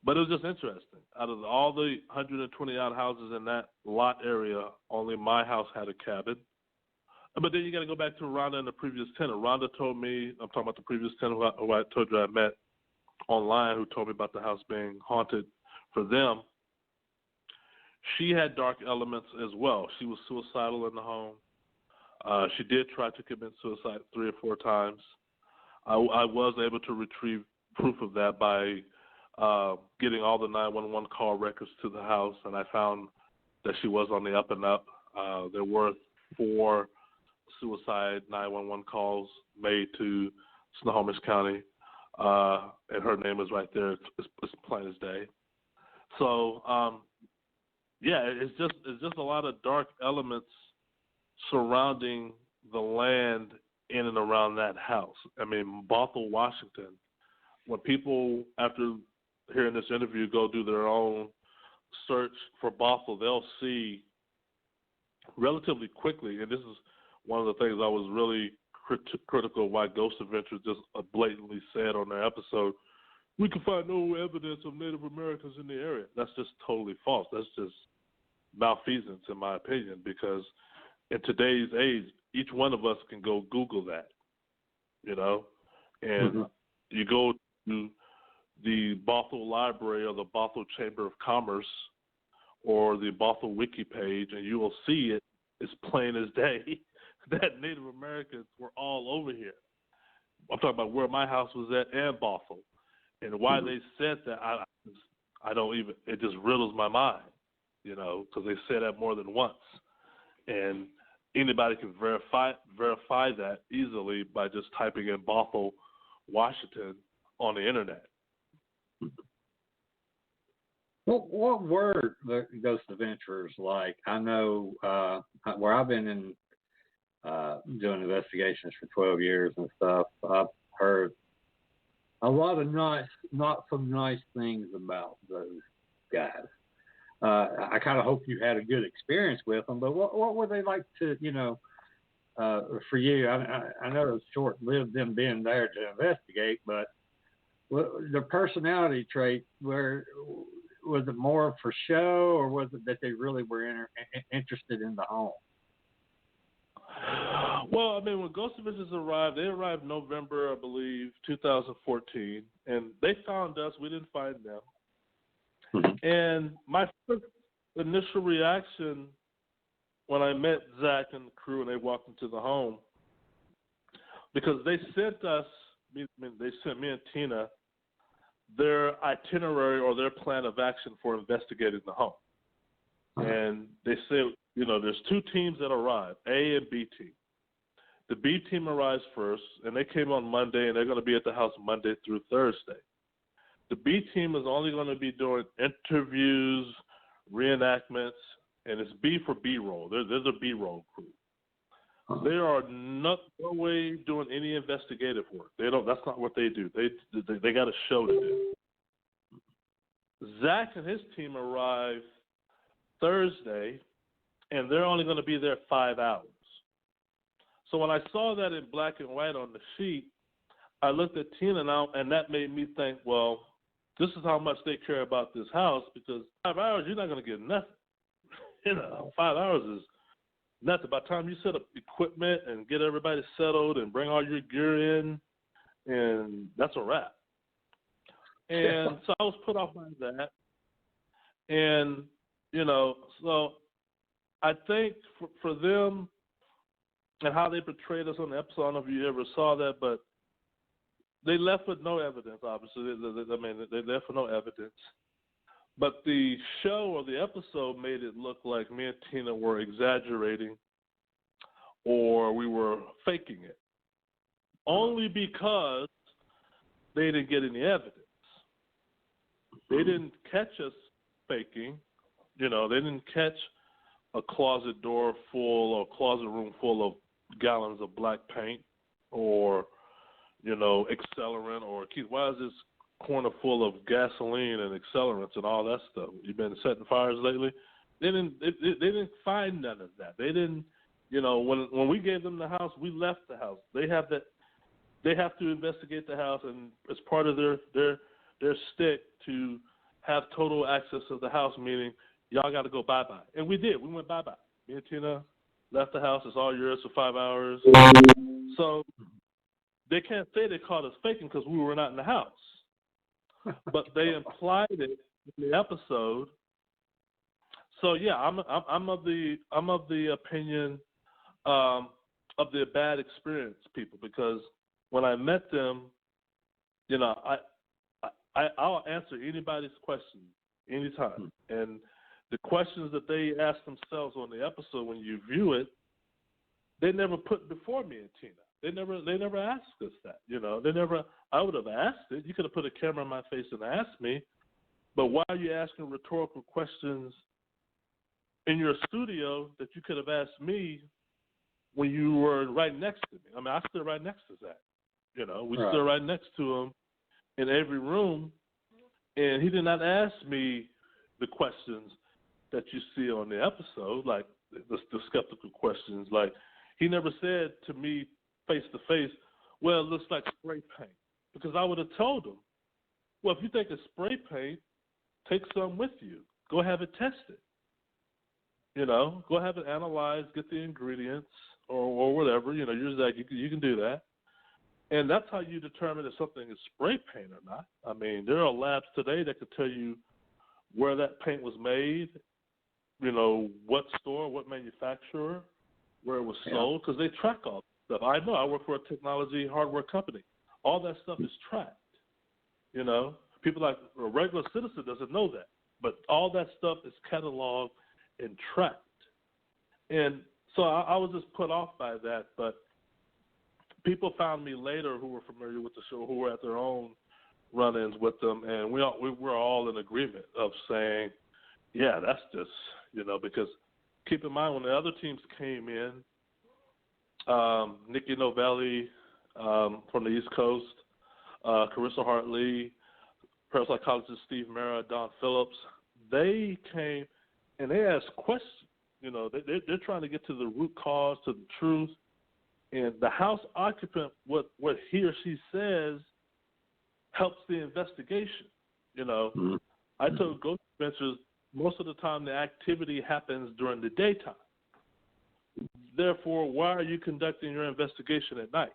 But it was just interesting. Out of all the 120-odd houses in that lot area, only my house had a cabin. But then you got to go back to Rhonda and the previous tenant. Rhonda told me, I'm talking about the previous tenant who I told you I met online, who told me about the house being haunted for them. She had dark elements as well. She was suicidal in the home. She did try to commit suicide 3 or 4 times. I was able to retrieve proof of that by getting all the 911 call records to the house, and I found that she was on the up and up. There were 4 suicide 911 calls made to Snohomish County, and her name is right there. It's plain as day. So, it's just a lot of dark elements surrounding the land in and around that house. Bothell, Washington. When people, after hearing this interview, go do their own search for Bothell, they'll see relatively quickly, and this is one of the things I was really critical of why Ghost Adventures just blatantly said on their episode, we can find no evidence of Native Americans in the area. That's just totally false. That's just malfeasance, in my opinion, because in today's age, each one of us can go Google that, and you go to the Bothell Library or the Bothell Chamber of Commerce or the Bothell Wiki page, and you will see it. It's plain as day that Native Americans were all over here. I'm talking about where my house was at and Bothell. And why they said that, I don't even, it just riddles my mind, because they said that more than once. And anybody can verify that easily by just typing in Bothell, Washington on the internet. What were the Ghost Adventurers like? I know where I've been in doing investigations for 12 years and stuff, I've heard a lot of not so nice things about those guys. I kind of hope you had a good experience with them, but what were they like to, for you? I know it was short-lived them being there to investigate, but the personality trait, was it more for show, or was it that they really were interested in the home? Well, I mean, when Ghost Adventures arrived, they arrived November, I believe, 2014, and they found us. We didn't find them. Mm-hmm. And my first initial reaction when I met Zach and the crew and they walked into the home, because they sent me and Tina their itinerary or their plan of action for investigating the home. And they said, there's two teams that arrive, A and B team. The B team arrives first, and they came on Monday, and they're going to be at the house Monday through Thursday. The B team is only going to be doing interviews, reenactments, and it's B for B-roll. There's a B-roll crew. They are no way doing any investigative work. That's not what they do. They got a show to do. Zach and his team arrive Thursday, and they're only going to be there 5 hours. So when I saw that in black and white on the sheet, I looked at Tina now, and that made me think, well, this is how much they care about this house, because 5 hours, you're not going to get nothing. 5 hours is nothing. By the time you set up equipment and get everybody settled and bring all your gear in, and that's a wrap. And so I was put off by that. And, so I think for them and how they portrayed us on the episode, I don't know if you ever saw that, but they left with no evidence, obviously. They left with no evidence. But the show or the episode made it look like me and Tina were exaggerating or we were faking it, only because they didn't get any evidence. They didn't catch us faking. They didn't catch a closet door full or closet room full of gallons of black paint or, accelerant or, Keith, why is this corner full of gasoline and accelerants and all that stuff? You've been setting fires lately? They didn't find none of that. They didn't, when we gave them the house, we left the house. They have to investigate the house, and it's part of their stick to have total access to the house, meaning y'all got to go bye-bye. And we did. We went bye-bye. Me and Tina left the house. It's all yours for 5 hours. So they can't say they caught us faking because we were not in the house. But they implied it in the episode. So yeah, I'm of the opinion of the bad experience people, because when I met them, I'll answer anybody's question anytime. And the questions that they ask themselves on the episode when you view it, they never put before me and Tina. They never asked us that. I would have asked it. You could have put a camera in my face and asked me, but why are you asking rhetorical questions in your studio that you could have asked me when you were right next to me? I mean, I stood right next to Zach. We stood right next to him in every room, and he did not ask me the questions that you see on the episode, like the skeptical questions. Like, he never said to me face to face, well, it looks like spray paint, because I would have told him, well, if you think it's spray paint, take some with you. Go have it tested. Go have it analyzed, get the ingredients or whatever. You're Zach, you can do that. And that's how you determine if something is spray paint or not. I mean, there are labs today that could tell you where that paint was made what store, what manufacturer, where it was sold, because they track all that stuff. I know. I work for a technology hardware company. All that stuff is tracked. People like a regular citizen doesn't know that, but all that stuff is cataloged and tracked. And so I was just put off by that, but people found me later who were familiar with the show, who were at their own run-ins with them, and we were all in agreement of saying, yeah, that's just, because keep in mind when the other teams came in, Nikki Novelli from the East Coast, Carissa Hartley, parapsychologist Steve Mara, Don Phillips, they came and they asked questions. They're trying to get to the root cause, to the truth. And the house occupant, what he or she says, helps the investigation. I told Ghost Adventures most of the time the activity happens during the daytime. Therefore, why are you conducting your investigation at night?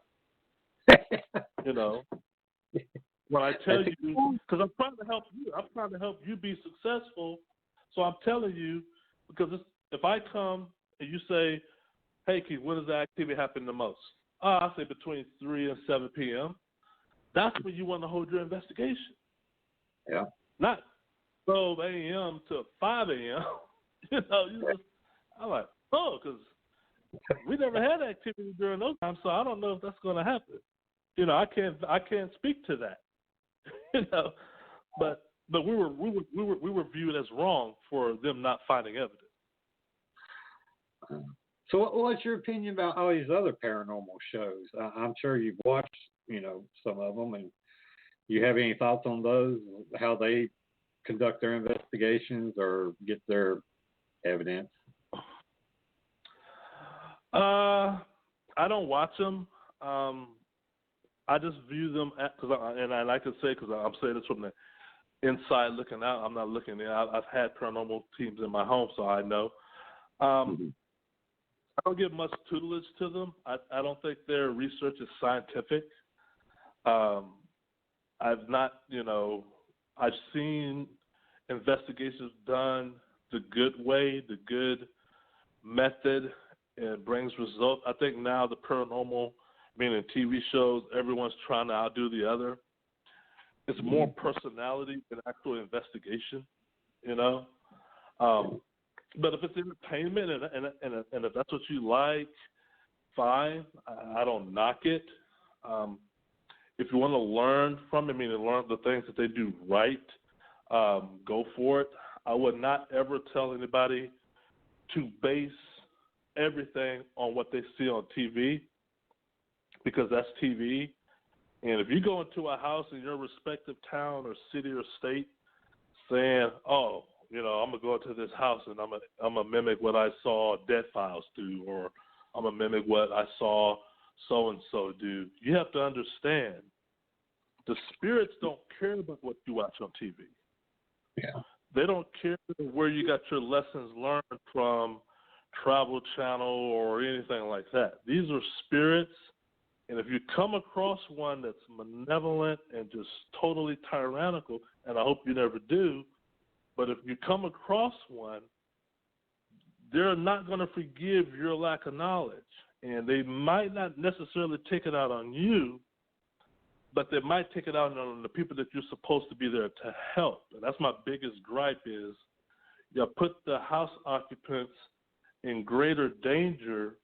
When I tell you, because I'm trying to help you. I'm trying to help you be successful. So I'm telling you, because if I come and you say, hey, Keith, when does the activity happen the most? I say between 3 and 7 p.m. That's when you want to hold your investigation. Yeah. Not 12 a.m. to 5 a.m. I'm like, because we never had activity during those times, so I don't know if that's going to happen. I can't speak to that. But we were viewed as wrong for them not finding evidence. So what's your opinion about all these other paranormal shows? I'm sure you've watched, some of them, and you have any thoughts on those, how they conduct their investigations or get their evidence? I don't watch them. I just view them and I can say, because I'm saying this from the inside looking out. I'm not looking in. I've had paranormal teams in my home, so I know. I don't give much tutelage to them. I don't think their research is scientific. I've not, I've seen investigations done the good way, the good method, and it brings results. I think now the paranormal, meaning TV shows, everyone's trying to outdo the other. It's more personality than actual investigation, But if it's entertainment and if that's what you like, fine. I don't knock it. If you want to learn from it, meaning learn the things that they do right, go for it. I would not ever tell anybody to base everything on what they see on TV, because that's TV. And if you go into a house in your respective town or city or state saying, oh, I'm going to go into this house and I'm going to mimic what I saw Dead Files do, or I'm going to mimic what I saw so-and-so do, you have to understand the spirits don't care about what you watch on TV. Yeah. They don't care where you got your lessons learned from Travel Channel or anything like that. These are spirits, and if you come across one that's malevolent and just totally tyrannical, and I hope you never do, but if you come across one, they're not going to forgive your lack of knowledge. And they might not necessarily take it out on you, but they might take it out on the people that you're supposed to be there to help. And that's my biggest gripe is you put the house occupants in greater danger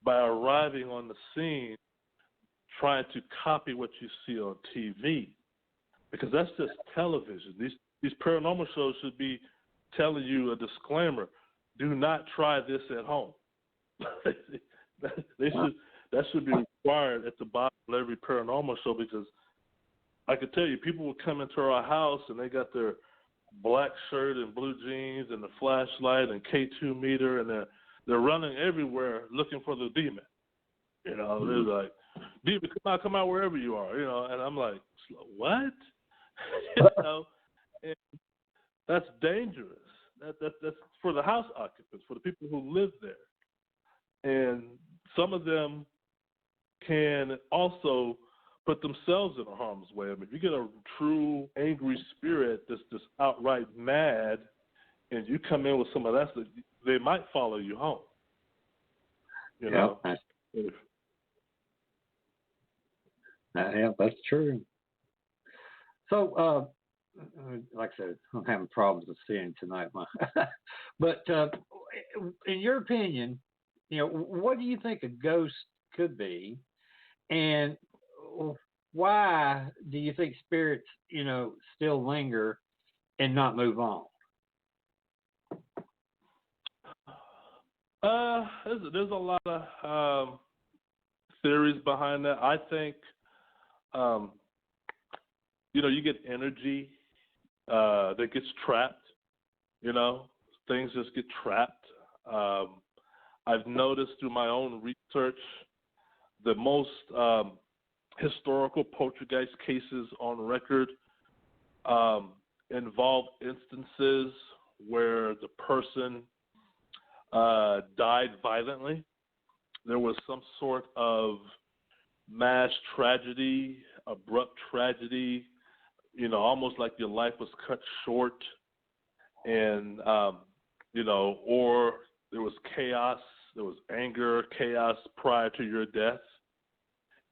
by arriving on the scene trying to copy what you see on TV, because that's just television. These paranormal shows should be telling you a disclaimer: do not try this at home. That should be required at the bottom of every paranormal show, because I can tell you, people will come into our house and they got their black shirt and blue jeans and the flashlight and K2 meter, and they're running everywhere looking for the demon. They're like, demon, come out wherever you are. And I'm like, what? And that's dangerous. That's for the house occupants, for the people who live there. And some of them can also put themselves in harm's way. I mean, if you get a true angry spirit that's just outright mad and you come in with some of that stuff, they might follow you home. You know? Yeah, that's true. So, like I said, I'm having problems with seeing tonight. But in your opinion, what do you think a ghost could be, and why do you think spirits, still linger and not move on? There's a lot of theories behind that. I think, you get energy that gets trapped. Things just get trapped. I've noticed through my own research the most historical poltergeist cases on record involve instances where the person died violently. There was some sort of mass tragedy, abrupt tragedy, almost like your life was cut short, and, or there was chaos, there was anger, chaos prior to your death.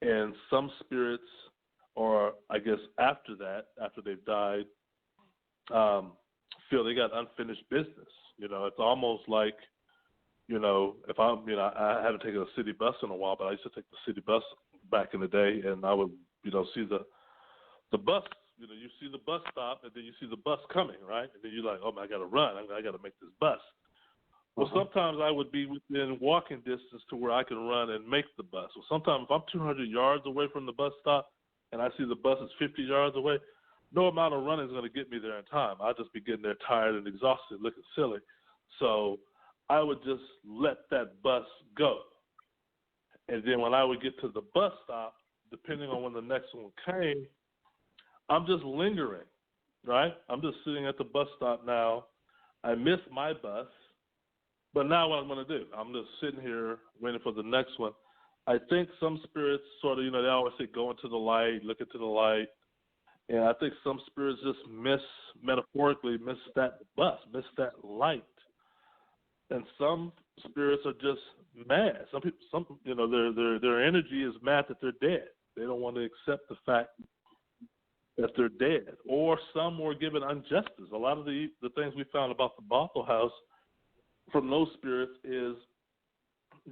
And some spirits, or I guess after that, after they've died, feel they got unfinished business. It's almost like, if I haven't taken a city bus in a while, but I used to take the city bus back in the day, and I would, see the bus. You see the bus stop, and then you see the bus coming, right? And then you're like, oh, man, I got to run. I got to make this bus. Well, sometimes I would be within walking distance to where I can run and make the bus. Well, sometimes if I'm 200 yards away from the bus stop and I see the bus is 50 yards away, no amount of running is going to get me there in time. I'll just be getting there tired and exhausted, looking silly. So I would just let that bus go. And then when I would get to the bus stop, depending on when the next one came, I'm just lingering, right? I'm just sitting at the bus stop now. I missed my bus. But now what I'm going to do, I'm just sitting here waiting for the next one. I think some spirits sort of, they always say go into the light, look into the light. And I think some spirits just metaphorically miss that bus, miss that light. And some spirits are just mad. Some people, their energy is mad that they're dead. They don't want to accept the fact that they're dead. Or some were given injustice. A lot of the things we found about the Bothell House from those spirits is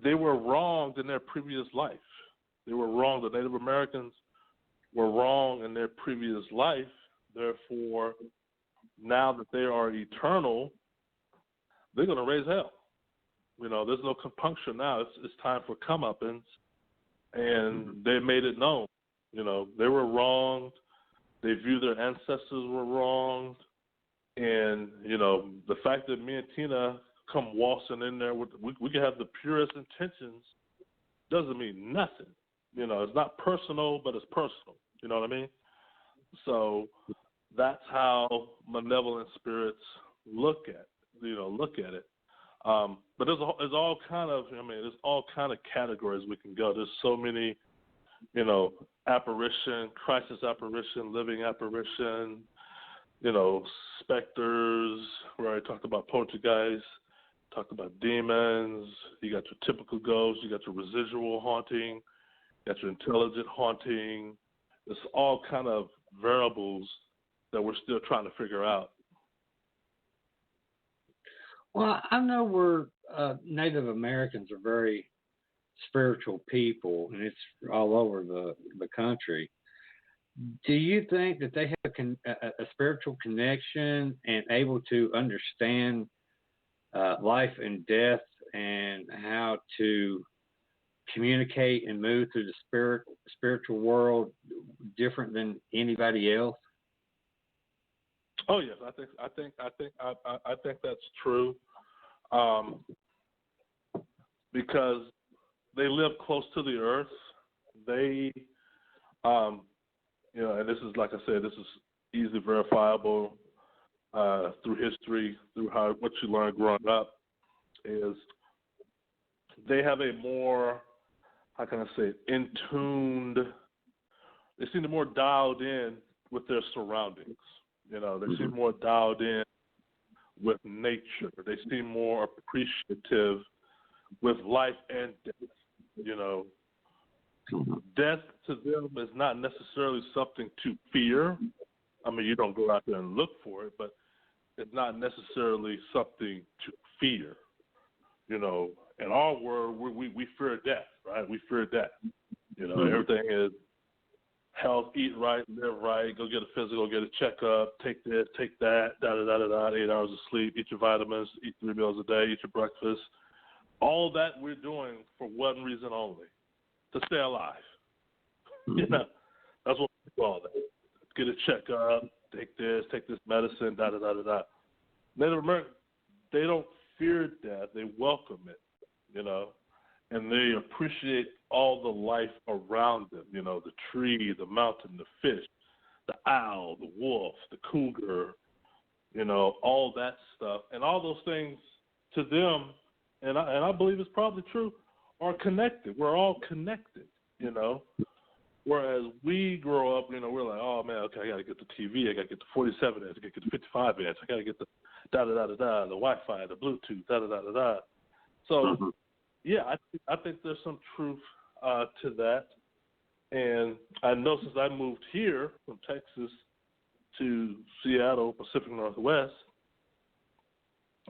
they were wronged in their previous life. They were wrong. The Native Americans were wrong in their previous life. Therefore, now that they are eternal, they're going to raise hell. There's no compunction now. It's time for comeuppance, and they made it known. They were wronged. They view their ancestors were wronged, and the fact that me and Tina come waltzing in there with we can have the purest intentions doesn't mean nothing. It's not personal, but it's personal. You know what I mean? So that's how malevolent spirits look at it. But there's all kind of there's all kind of categories we can go. There's so many, apparition, crisis apparition, living apparition, specters. We already talked about poltergeist. Talked about demons. You got your typical ghosts. You got your residual haunting. You got your intelligent haunting. It's all kind of variables that we're still trying to figure out. Well, I know we're Native Americans are very spiritual people, and it's all over the country. Do you think that they have a spiritual connection and able to understand life and death and how to communicate and move through the spiritual world different than anybody else? Oh yes, I think that's true, because they live close to the earth. They, and this is, like I said, this is easily verifiable through history, through what you learn growing up, is they have a more, how can I say, in-tuned, they seem to more dialed in with their surroundings. They seem more dialed in with nature. They seem more appreciative with life and death. You know, death to them is not necessarily something to fear. I mean, you don't go out there and look for it, but it's not necessarily something to fear. You know, in our world, we fear death, right? We fear death. You know, everything is health, eat right, live right, go get a physical, get a checkup, take this, take that, 8 hours of sleep, eat your vitamins, eat 3 meals a day, eat your breakfast. All that we're doing for one reason only, to stay alive. You know, that's what we call that. Get a checkup, take this medicine, Native Americans, they don't fear death, they welcome it, you know, and they appreciate all the life around them, you know, the tree, the mountain, the fish, the owl, the wolf, the cougar, you know, all that stuff. And all those things to them, and I believe it's probably true, are connected. We're all connected, you know. Whereas we grow up, you know, we're like, oh, man, okay, I got to get the TV, I got to get the 47 inch, I got to get the 55 inch, I got to get the the Wi-Fi, the Bluetooth, So, yeah, I think there's some truth to that. And I know since I moved here from Texas to Seattle, Pacific Northwest,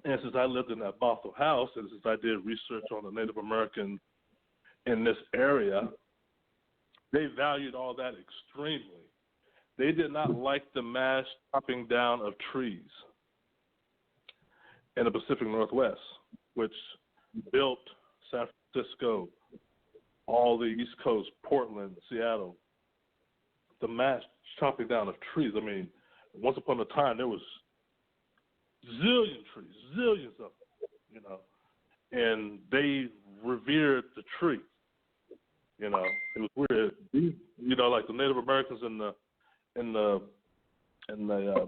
and since I lived in that Bothell house, and since I did research on the Native Americans in this area, they valued all that extremely. They did not like the mass chopping down of trees in the Pacific Northwest, which built San Francisco, all the East Coast, Portland, Seattle. The mass chopping down of trees. I mean, once upon a time, there was zillions of them, you know, and they revered the tree. You know, it was weird. You know, like the Native Americans in the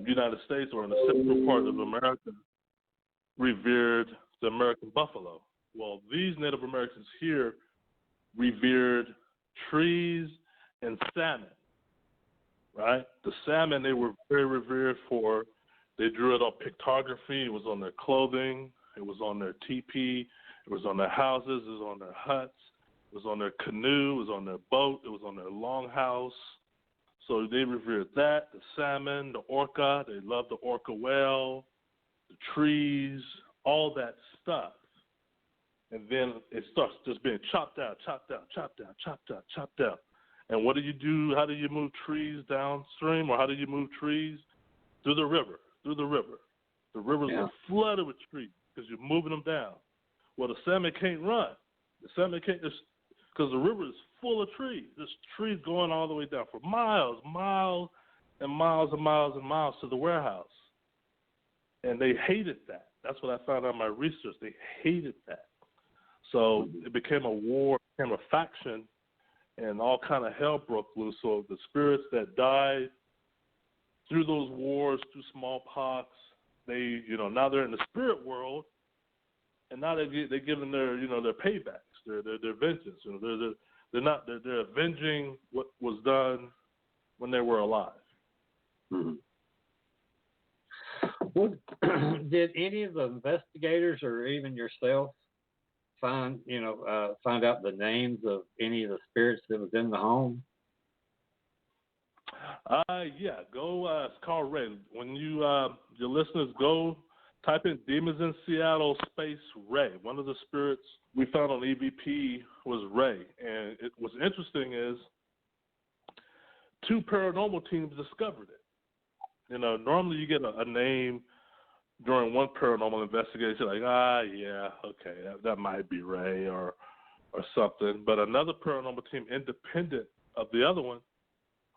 United States or in the central part of America revered the American buffalo. Well, these Native Americans here revered trees and salmon, right? The salmon they were very revered for. They drew it on pictography. It was on their clothing. It was on their teepee. It was on their houses. It was on their huts. It was on their canoe. It was on their boat. It was on their longhouse. So they revered that, the salmon, the orca. They loved the orca whale, the trees, all that stuff. And then it starts just being chopped down. And what do you do? How do you move trees downstream, or how do you move trees? Through the river. The rivers are flooded with trees because you're moving them down. Well, the salmon can't run. The salmon can't just, because the river is full of trees. There's trees going all the way down for miles to the warehouse. And they hated that. That's what I found out in my research. They hated that. So it became a war, became a faction, and all kind of hell broke loose. So the spirits that died through those wars, through smallpox, they, you know, now they're in the spirit world, and now they're giving their, you know, their paybacks, their vengeance. You know, they're avenging what was done when they were alive. Mm-hmm. Well, did any of the investigators or even yourself find out the names of any of the spirits that was in the home? Yeah. Go. It's called Ray. When you your listeners go type in Demons in Seattle space Ray. One of the spirits we found on EVP was Ray, and what's interesting is 2 paranormal teams discovered it. You know, normally you get a name during one paranormal investigation, like, yeah, okay, that might be Ray or something. But another paranormal team, independent of the other one,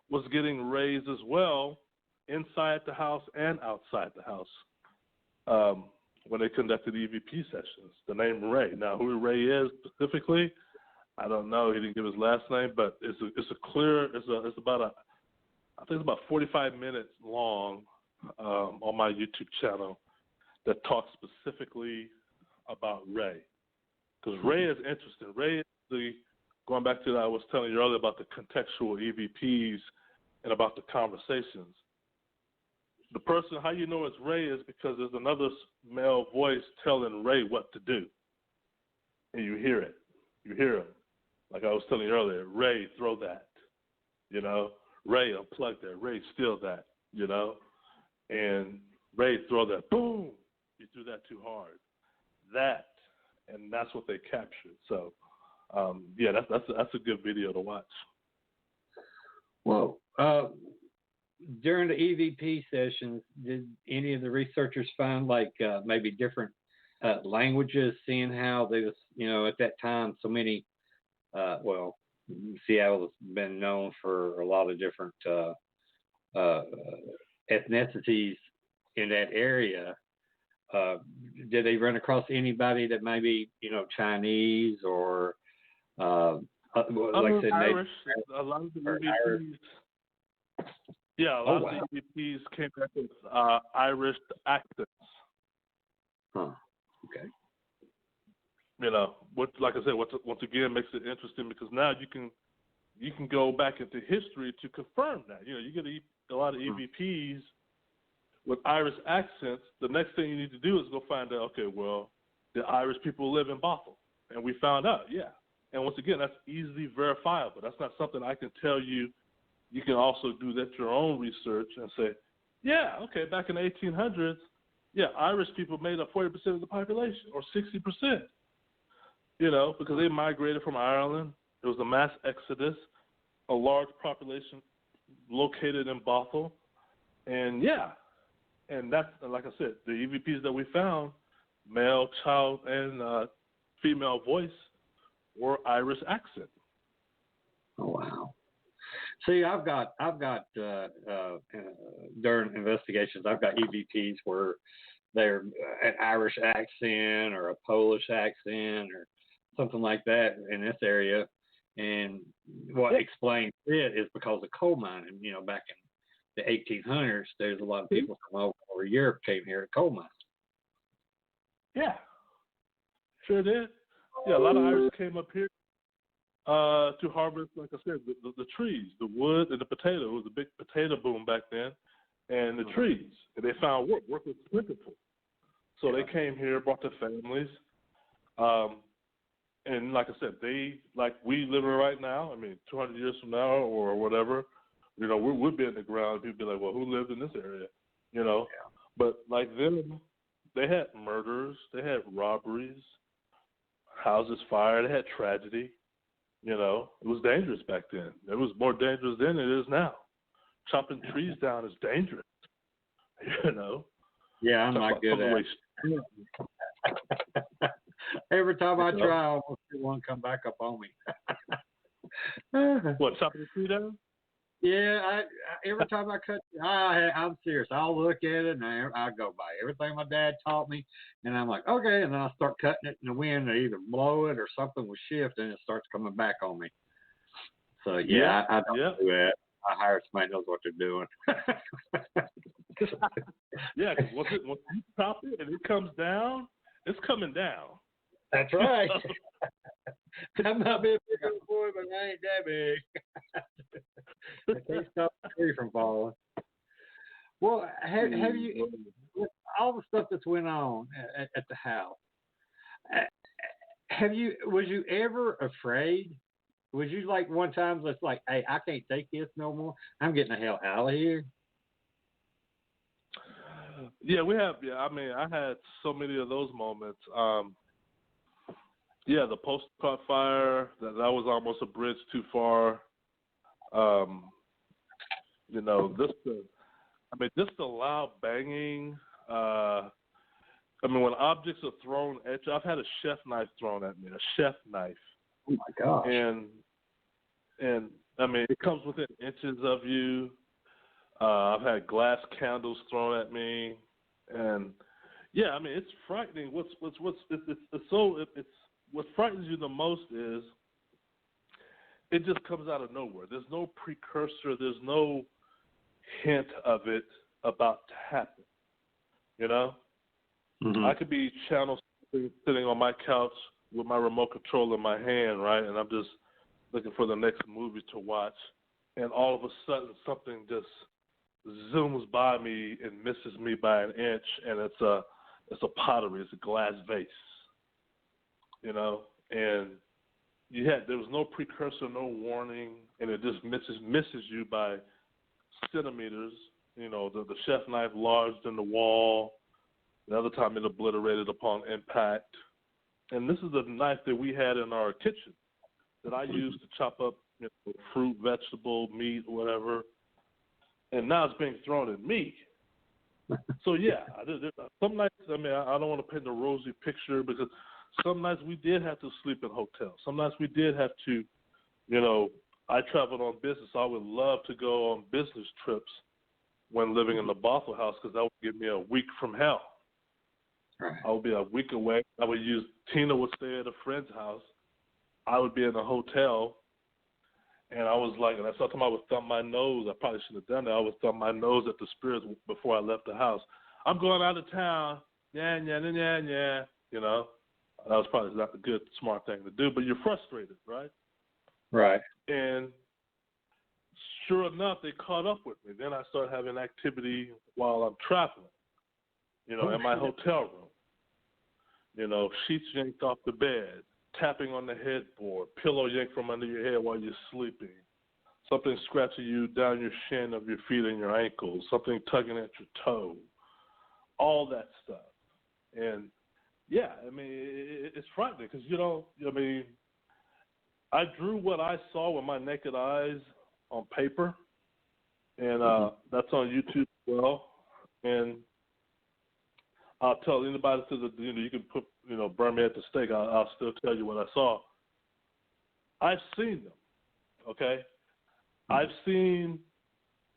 was getting rays as well inside the house and outside the house when they conducted EVP sessions. The name Ray. Now, who Ray is specifically, I don't know. He didn't give his last name, but it's about 45 minutes long on my YouTube channel that talks specifically about Ray. Because Ray is interesting. Ray is going back to that I was telling you earlier about the contextual EVPs and about the conversations. the person, how you know it's Ray is because there's another male voice telling Ray what to do. And you hear it. You hear him. Like I was telling you earlier, Ray, throw that. You know, Ray, unplug that. Ray, steal that. You know, and Ray, throw that. Boom! You threw that too hard. That, and that's what they captured. So, yeah, that's a good video to watch. Well, during the EVP sessions, did any of the researchers find like maybe different languages, seeing how they was, you know, at that time so many, well, Seattle has been known for a lot of different ethnicities in that area. Did they run across anybody that maybe, you know, Chinese or like I said, Irish? A lot of the EVPs. Yeah, a lot of the EVPs came back with Irish accents. Huh. Okay. You know, like I said, once again makes it interesting because now you can go back into history to confirm that. You know, you get a lot of EVPs with Irish accents. The next thing you need to do is go find out, okay, well, the Irish people live in Bothell. And we found out, yeah. And once again, that's easily verifiable. That's not something I can tell you. You can also do that your own research and say, yeah, okay, back in the 1800s, yeah, Irish people made up 40% of the population or 60%, you know, because they migrated from Ireland. It was a mass exodus, a large population located in Bothell. And, yeah, and that's, like I said, the EVPs that we found, male, child, and female voice, were Irish accent. Oh, wow. See, I've got during investigations, I've got EVPs where they're an Irish accent or a Polish accent or something like that in this area. And what explains it is because of coal mining. You know, back in the 1800s, there's a lot of people from all over Europe came here to coal mines. Yeah, sure did. Yeah, a lot of Irish came up here to harvest, like I said, the trees, the wood, and the potato. It was a big potato boom back then, and the trees. And they found work. Work was plentiful. So they came here, brought their families. And like I said, they, like we live here right now, I mean, 200 years from now or whatever, you know, we'll be in the ground. People be like, well, who lived in this area? You know? Yeah. But like them, they had murders, they had robberies, houses fired, they had tragedy. You know, it was dangerous back then. It was more dangerous then than it is now. Chopping trees down is dangerous. You know? Yeah, I'm not good at it. Every time I try, I almost see one come back up on me. What, chopping the tree down? Yeah, every time I cut, I'm serious. I'll look at it and I go by everything my dad taught me, and I'm like, okay, and then I start cutting it in the wind, or either blow it or something will shift, and it starts coming back on me. So yeah, I don't do that. I hire somebody who knows what they're doing. Yeah, because once you chop it and it comes down, it's coming down. That's right. I'm not being a big old boy, but I ain't that big. I can't stop the tree from falling. Well, have you, with all the stuff that's went on at the house, was you ever afraid? Was you like one time that's like, hey, I can't take this no more. I'm getting the hell out of here. Yeah, we have. Yeah, I mean, I had so many of those moments. Yeah, the post caught fire. That was almost a bridge too far. You know, just the loud banging. I mean, when objects are thrown at you, I've had a chef knife thrown at me. A chef knife. Oh my gosh. And I mean, it comes within inches of you. I've had glass candles thrown at me, and yeah, I mean, it's frightening. What frightens you the most is it just comes out of nowhere. There's no precursor. There's no hint of it about to happen. You know, I could be channel sitting on my couch with my remote control in my hand, right, and I'm just looking for the next movie to watch, and all of a sudden something just zooms by me and misses me by an inch, and it's a pottery, it's a glass vase, you know, and there was no precursor, no warning, and it just misses you by centimeters. You know, the chef knife lodged in the wall. The other time it obliterated upon impact. And this is a knife that we had in our kitchen that I used to chop up, you know, fruit, vegetable, meat, whatever. And now it's being thrown at me. So, yeah, some nights, I mean, I don't want to paint a rosy picture because some nights we did have to sleep in hotels. Some nights we did have to, you know, I traveled on business. I would love to go on business trips when living in the Bothell House because that would give me a week from hell. Right. I would be a week away. Tina would stay at a friend's house. I would be in a hotel. And I was like, and sometimes I would thumb my nose. I probably shouldn't have done that. I would thumb my nose at the spirits before I left the house. I'm going out of town. Yeah. You know, that was probably not a good, smart thing to do. But you're frustrated, right? Right. And sure enough, they caught up with me. Then I started having activity while I'm traveling, you know, in my hotel room. You know, sheets yanked off the bed, tapping on the headboard, pillow yanked from under your head while you're sleeping, something scratching you down your shin of your feet and your ankles, something tugging at your toe, all that stuff. And, yeah, I mean, it's frightening because, you know, I mean, I drew what I saw with my naked eyes on paper, and that's on YouTube as well. And I'll tell anybody you can put, you know, burn me at the stake. I'll still tell you what I saw. I've seen them, okay? I've seen,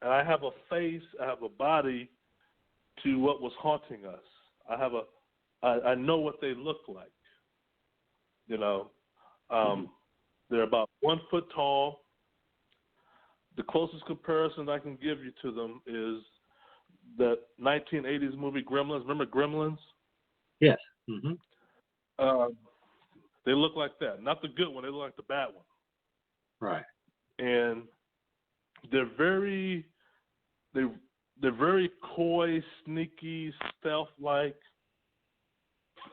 and I have a face, I have a body to what was haunting us. I know what they look like, you know. They're about 1 foot tall. The closest comparison I can give you to them is that 1980s movie Gremlins. Remember Gremlins? Yes. Mm-hmm. They look like that. Not the good one. They look like the bad one. Right. And they're very coy, sneaky, stealth-like.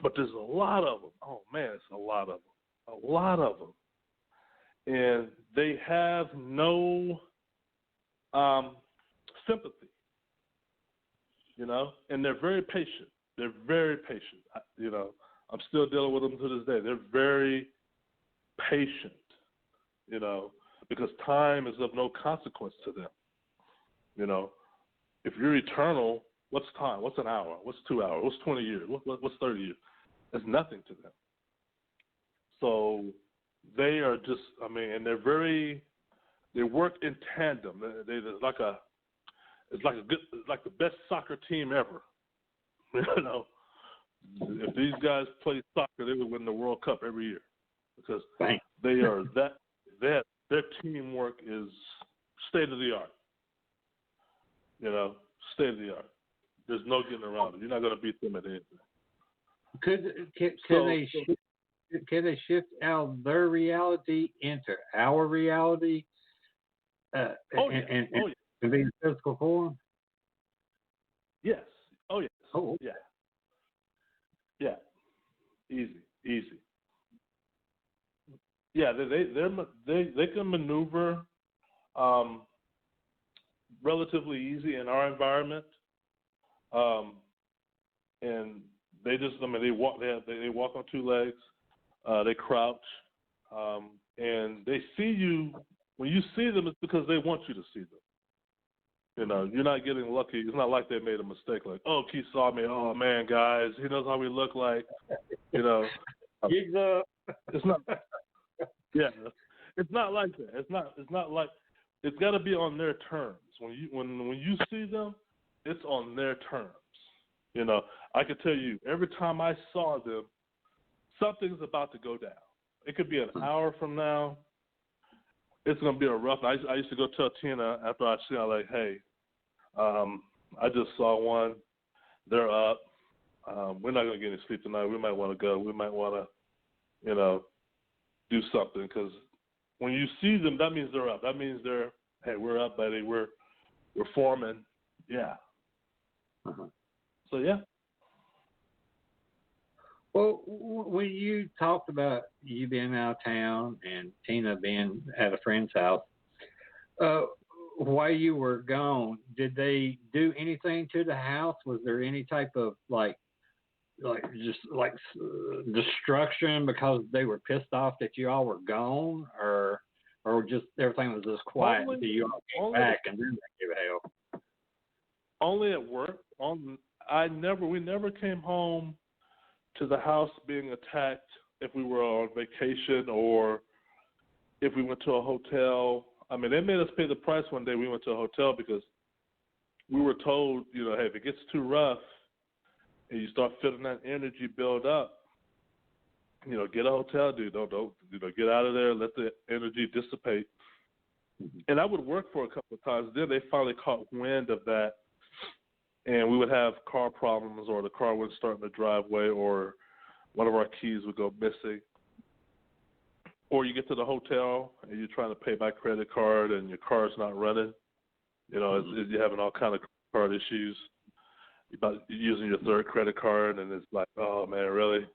But there's a lot of them. Oh, man, it's a lot of them. A lot of them. And they have no sympathy, you know, and they're very patient. They're very patient. You know, I'm still dealing with them to this day. They're very patient, you know, because time is of no consequence to them. You know, if you're eternal, what's time? What's an hour? What's 2 hours? What's 20 years? What's 30 years? It's nothing to them. So they are just, I mean, and they work in tandem. It's like the best soccer team ever. You know, if these guys play soccer, they would win the World Cup every year because they are their teamwork is state of the art. You know, state of the art. There's no getting around it. You're not going to beat them at anything. Can they shift out of their reality into our reality? And be in physical form? Yes. Oh, yes. Oh, yeah. Yeah. Easy. Yeah, they can maneuver relatively easy in our environment, and they just, I mean, they walk on two legs, they crouch, and they see you. When you see them, it's because they want you to see them. You know, you're not getting lucky. It's not like they made a mistake. Like, oh, Keith saw me. Oh man, guys, he knows how we look like. You know, it's not. Yeah, it's not like that. It's not like. It's got to be on their terms. When you see them, it's on their terms. You know, I can tell you every time I saw them, something's about to go down. It could be an hour from now. It's going to be a rough night. I used to go tell Tina after I see her, like, hey, I just saw one. They're up. We're not going to get any sleep tonight. We might want to go. We might want to, you know, do something. Because when you see them, that means they're up. That means they're, hey, we're up, buddy. We're forming. Yeah. Uh-huh. So, yeah. Well, when you talked about you being out of town and Tina being at a friend's house, while you were gone, did they do anything to the house? Was there any type of destruction because they were pissed off that you all were gone, or just everything was just quiet until you all came back and then they gave help? Only at work. We never came home to the house being attacked if we were on vacation or if we went to a hotel. I mean, they made us pay the price one day we went to a hotel because we were told, hey, if it gets too rough and you start feeling that energy build up, get a hotel, dude. Don't get out of there. Let the energy dissipate. And I would work for a couple of times. Then they finally caught wind of that. And we would have car problems, or the car wouldn't start in the driveway, or one of our keys would go missing. Or you get to the hotel and you're trying to pay by credit card and your car's not running. You're having all kind of card issues about using your third credit card, and it's like, oh man, really?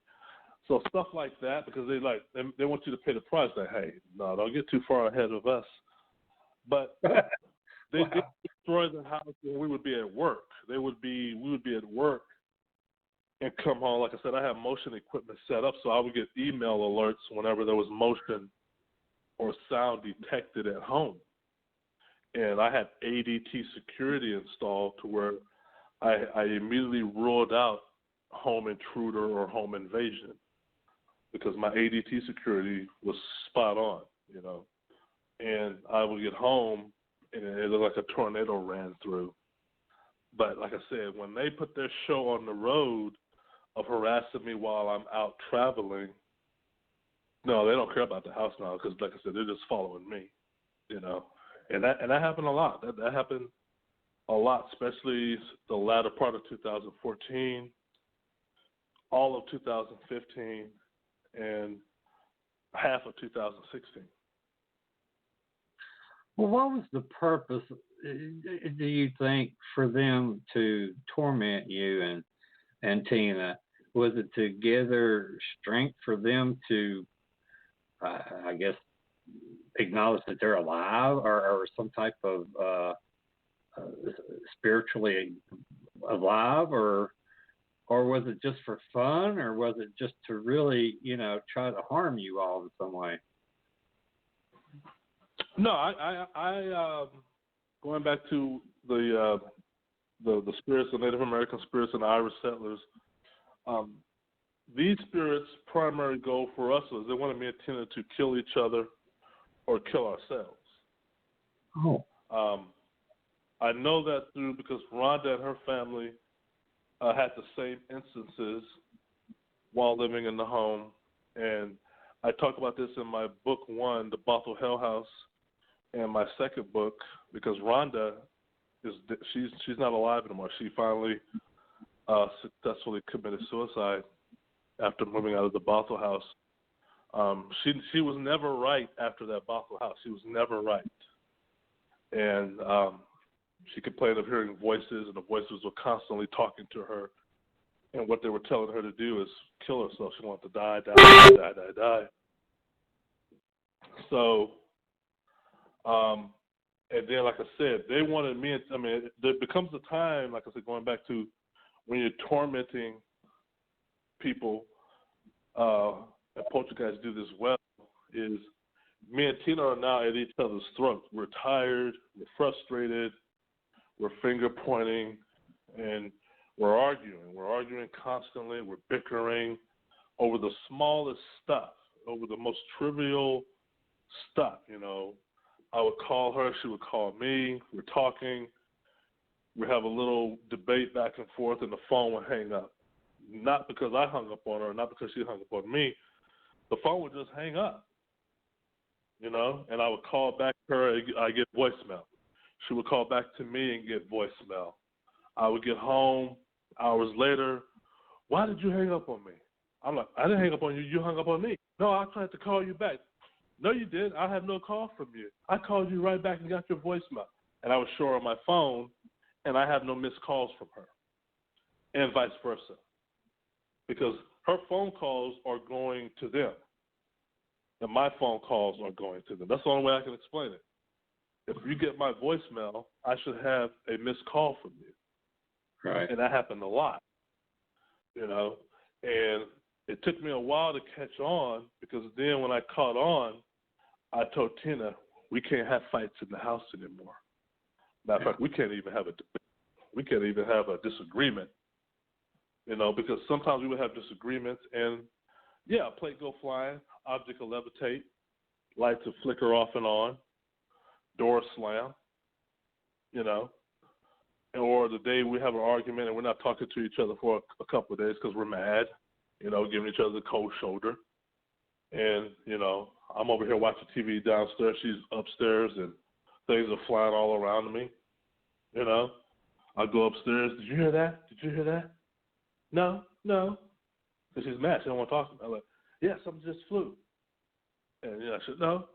So stuff like that, because they want you to pay the price. Like, hey, no, don't get too far ahead of us. But they did destroy the house when we would be at work. We would be at work and come home. Like I said, I have motion equipment set up, so I would get email alerts whenever there was motion or sound detected at home. And I had ADT security installed to where I immediately ruled out home intruder or home invasion because my ADT security was spot on, And I would get home and it looked like a tornado ran through. But like I said, when they put their show on the road of harassing me while I'm out traveling, no, they don't care about the house now because, like I said, they're just following me, And that happened a lot. That happened a lot, especially the latter part of 2014, all of 2015, and half of 2016. Well, what was the purpose, do you think, for them to torment you and Tina? Was it to gather strength for them to, I guess, acknowledge that they're alive, or some type of spiritually alive, or was it just for fun, or was it just to really, try to harm you all in some way? No, I going back to the spirits, the Native American spirits and the Irish settlers. These spirits' primary goal for us was they wanted me and Tina to kill each other or kill ourselves. Oh. I know that because Rhonda and her family had the same instances while living in the home, and I talk about this in my book 1, The Bothell Hell House, and my second book, because Rhonda she's not alive anymore. She finally successfully committed suicide after moving out of the Bothell house. She was never right after that Bothell house. She was never right, and she complained of hearing voices, and the voices were constantly talking to her, and what they were telling her to do is kill herself. She wanted to die. So. And then, like I said, they wanted me. There becomes a time, like I said, going back to when you're tormenting people, and poltergeists do this well, is me and Tina are now at each other's throats. We're tired, we're frustrated, we're finger pointing, and we're arguing. We're arguing constantly. We're bickering over the smallest stuff, over the most trivial stuff, I would call her, she would call me, we're talking, we have a little debate back and forth, and the phone would hang up. Not because I hung up on her, not because she hung up on me. The phone would just hang up, and I would call back to her, and I get voicemail. She would call back to me and get voicemail. I would get home hours later, why did you hang up on me? I'm like, I didn't hang up on you, you hung up on me. No, I tried to call you back. No, you didn't. I have no call from you. I called you right back and got your voicemail. And I would show her on my phone, and I have no missed calls from her, and vice versa, because her phone calls are going to them, and my phone calls are going to them. That's the only way I can explain it. If you get my voicemail, I should have a missed call from you. Right. And that happened a lot, and it took me a while to catch on, because then when I caught on, I told Tina, we can't have fights in the house anymore. Matter of fact, we can't even have a disagreement, because sometimes we would have disagreements, and a plate go flying, object will levitate, lights will flicker off and on, door slam, or the day we have an argument and we're not talking to each other for a couple of days because we're mad, giving each other the cold shoulder. And, I'm over here watching TV downstairs. She's upstairs and things are flying all around me. I go upstairs. Did you hear that? Did you hear that? No. Because she's mad. She don't want to talk to me. I'm like, yeah, something just flew. And, I said, no.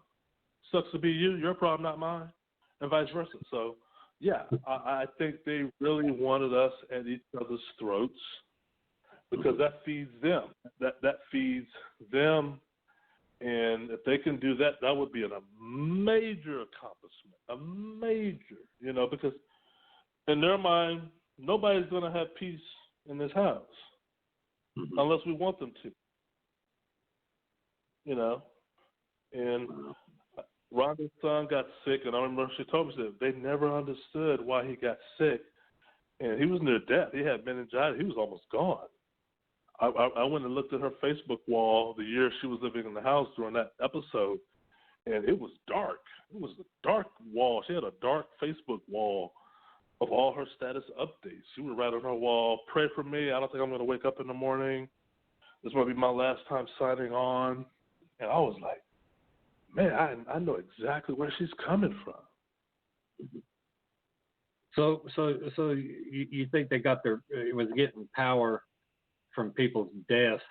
Sucks to be you. Your problem, not mine. And vice versa. So, I think they really wanted us at each other's throats, because that feeds them. That feeds them, and if they can do that, that would be a major accomplishment. A major, because in their mind, nobody's going to have peace in this house unless we want them to. And Rhonda's son got sick, and I remember she told me that they never understood why he got sick, and he was near death. He had meningitis. He was almost gone. I went and looked at her Facebook wall the year she was living in the house during that episode, and it was dark. It was a dark wall. She had a dark Facebook wall of all her status updates. She would write on her wall, pray for me. I don't think I'm going to wake up in the morning. This might be my last time signing on. And I was like, man, I know exactly where she's coming from. So you think they got it was getting power from people's deaths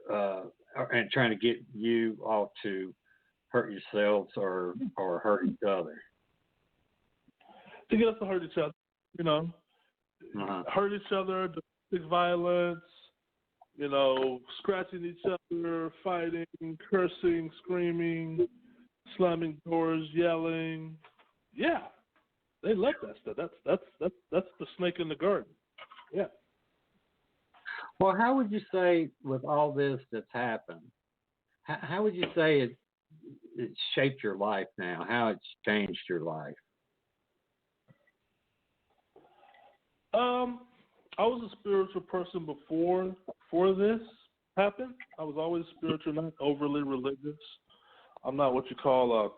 and trying to get you all to hurt yourselves or hurt each other? To get us to hurt each other, hurt each other, domestic violence, scratching each other, fighting, cursing, screaming, slamming doors, yelling. Yeah, they love that stuff. That's the snake in the garden. Yeah. Well, how would you say, with all this that's happened, how would you say it shaped your life now? How it's changed your life? I was a spiritual person before this happened. I was always spiritual, not overly religious. I'm not what you call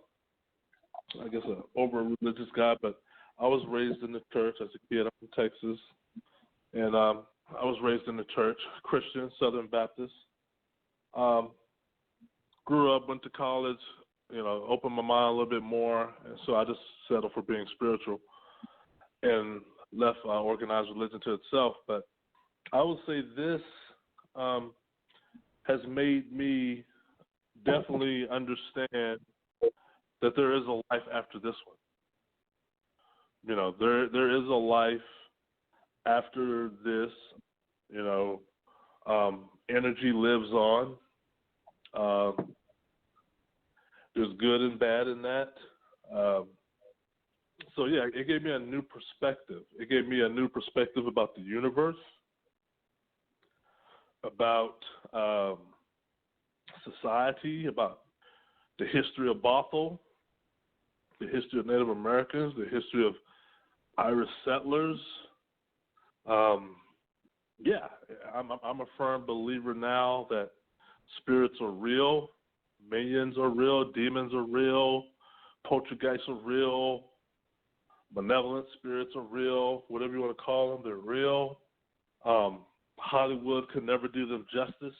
an over-religious guy, but I was raised in the church as a kid. I'm from Texas, and I was raised in the church, Christian, Southern Baptist. Grew up, went to college, opened my mind a little bit more, and so I just settled for being spiritual and left organized religion to itself. But I would say this has made me definitely understand that there is a life after this one. There is a life after this. Energy lives on. There's good and bad in that. So yeah, it gave me a new perspective. It gave me a new perspective about the universe, about society, about the history of Bothell, the history of Native Americans, the history of Irish settlers. I'm a firm believer now that spirits are real, minions are real, demons are real, poltergeists are real, benevolent spirits are real, whatever you want to call them, they're real. Hollywood could never do them justice.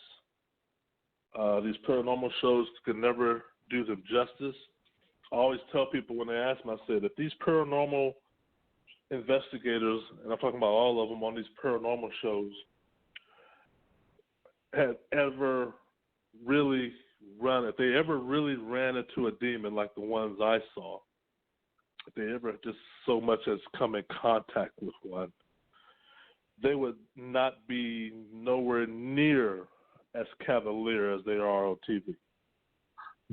These paranormal shows could never do them justice. I always tell people when they ask me, I said, if these paranormal investigators, and I'm talking about all of them on these paranormal shows, had ever really if they ever really ran into a demon like the ones I saw, if they ever just so much as come in contact with one, they would not be nowhere near as cavalier as they are on TV.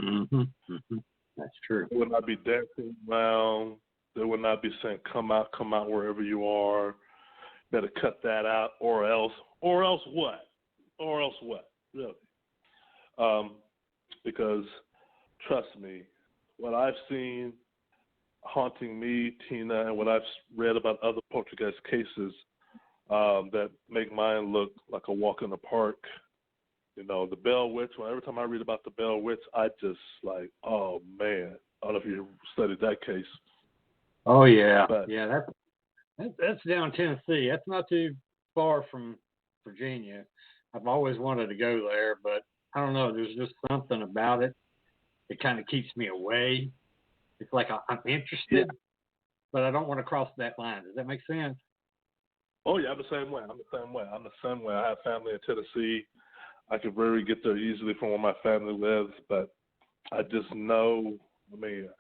Mm-hmm. Mm-hmm. That's true. They would not be dancing around. They would not be saying, come out wherever you are. Better cut that out, or else what? Or else what? Really? Because, trust me, what I've seen haunting me, Tina, and what I've read about other poltergeist cases that make mine look like a walk in the park. You know, the Bell Witch, every time I read about the Bell Witch, I just like, oh, man. I don't know if you studied that case. Oh, yeah. But, yeah, that's down Tennessee. That's not too far from Virginia. I've always wanted to go there, but I don't know. There's just something about it that kind of keeps me away. It's like I'm interested, but I don't want to cross that line. Does that make sense? Oh, yeah, I'm the same way. I have family in Tennessee. I could very get there easily from where my family lives, but I just know,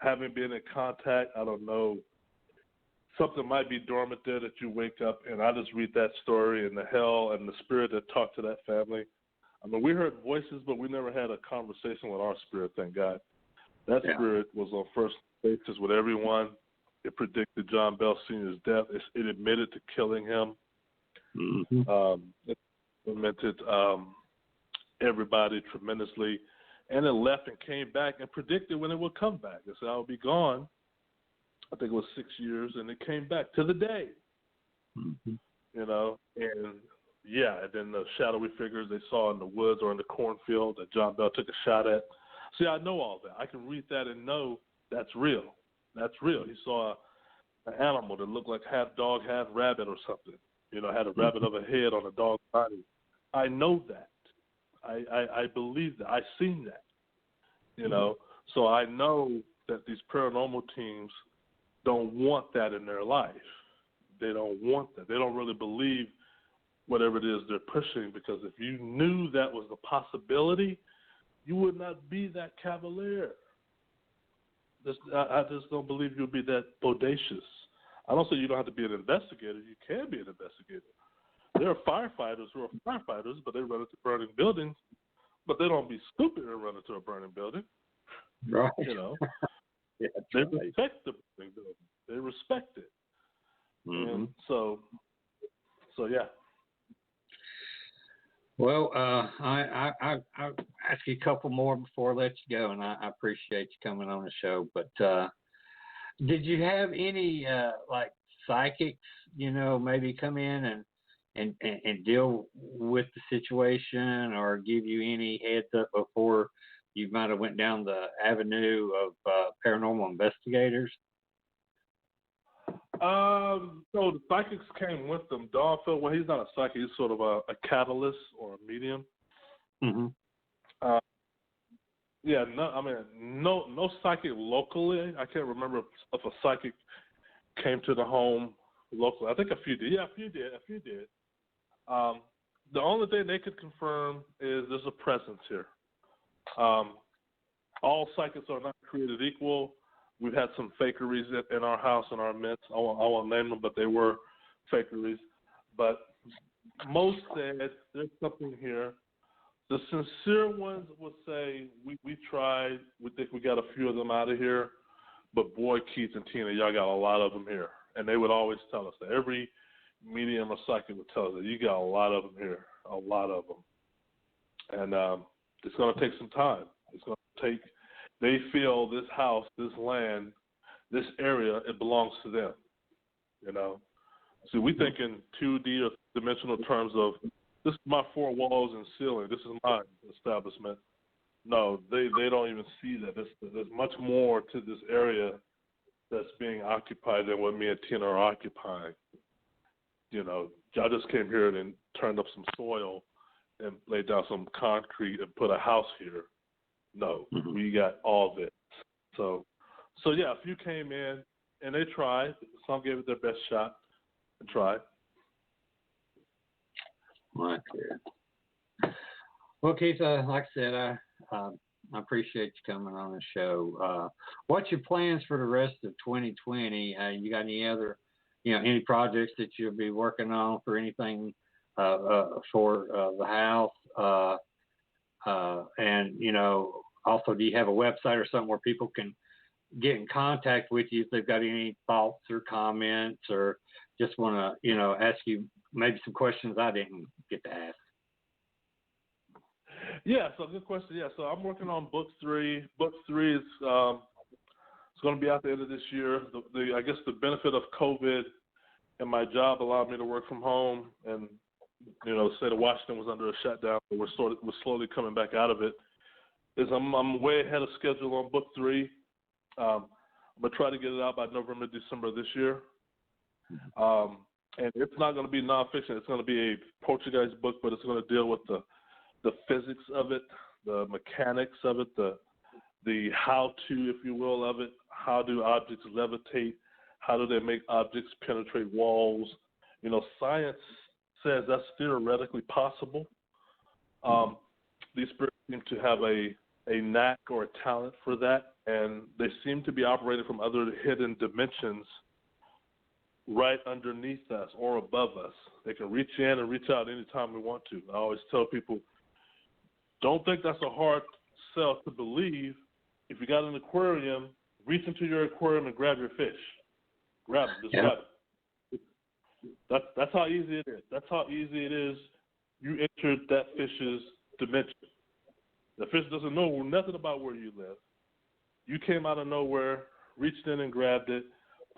having been in contact, I don't know, something might be dormant there that you wake up, and I just read that story and the hell and the spirit that talked to that family. We heard voices, but we never had a conversation with our spirit, thank God. That spirit was on first basis with everyone. It predicted John Bell Sr.'s death. It admitted to killing him. Mm-hmm. It tormented everybody tremendously. And it left and came back and predicted when it would come back. It said, I would be gone. I think it was 6 years, and it came back to the day. Mm-hmm. You know, and then the shadowy figures they saw in the woods or in the cornfield that John Bell took a shot at. See, I know all that. I can read that and know that's real. That's real. He saw an animal that looked like half dog, half rabbit or something. You know, had a rabbit of a head on a dog's body. I know that. I believe that. I've seen that. You know, so I know that these paranormal teams don't want that in their life. They don't want that. They don't really believe whatever it is they're pushing, because if you knew that was a possibility, you would not be that cavalier. I just don't believe you'll be that bodacious. I don't say you don't have to be an investigator. You can be an investigator. There are firefighters who are firefighters, but they run into burning buildings, but they don't be stupid and run into a burning building. Right. You know, yeah, they right. respect the burning building. They respect it. Mm-hmm. And so yeah. Well, I ask you a couple more before I let you go, and I appreciate you coming on the show. But did you have any like psychics, maybe come in and deal with the situation, or give you any heads up before you might have went down the avenue of paranormal investigators? So the psychics came with them. Donfield, well, he's not a psychic. He's sort of a catalyst or a medium. Mm-hmm. No psychic locally. I can't remember if a psychic came to the home locally. I think a few did. Yeah, a few did. The only thing they could confirm is there's a presence here. All psychics are not created equal. We've had some fakeries in our house, in our midst. I won't name them, but they were fakeries. But most said there's something here. The sincere ones would say, we tried. We think we got a few of them out of here. But boy, Keith and Tina, y'all got a lot of them here. And they would always tell us that. Every medium or psychic would tell us that you got a lot of them here, a lot of them. And it's going to take some time. It's going to take. They feel this house, this land, this area, it belongs to them. So we think in 2D or dimensional terms of, this is my four walls and ceiling. This is my establishment. No, they don't even see that. There's much more to this area that's being occupied than what me and Tina are occupying. Y'all just came here and turned up some soil and laid down some concrete and put a house here. No, we got all this. So yeah, a few came in and they tried. Some gave it their best shot and tried. Well, Keith, like I said, I appreciate you coming on the show. What's your plans for the rest of 2020? You got any other, any projects that you'll be working on for anything for the house? And, also, do you have a website or something where people can get in contact with you if they've got any thoughts or comments or just want to, ask you maybe some questions I didn't get to ask? Yeah, so good question. Yeah, so I'm working on book 3. Book 3 is it's going to be out the end of this year. I guess the benefit of COVID and my job allowed me to work from home, and the state of Washington was under a shutdown, but we're slowly coming back out of it. I'm way ahead of schedule on book 3. I'm gonna try to get it out by November, December this year. And it's not going to be nonfiction. It's going to be a Poltergeist book, but it's going to deal with the physics of it, the mechanics of it, the how-to, if you will, of it. How do objects levitate? How do they make objects penetrate walls? Science says that's theoretically possible. These spirits seem to have a knack or a talent for that, and they seem to be operating from other hidden dimensions right underneath us or above us. They can reach in and reach out anytime we want to. I always tell people, don't think that's a hard sell to believe. If you got an aquarium, reach into your aquarium and grab your fish. Grab it. Just grab it. That's how easy it is. That's how easy it is. You entered that fish's dimension. The fish doesn't know nothing about where you live. You came out of nowhere, reached in and grabbed it,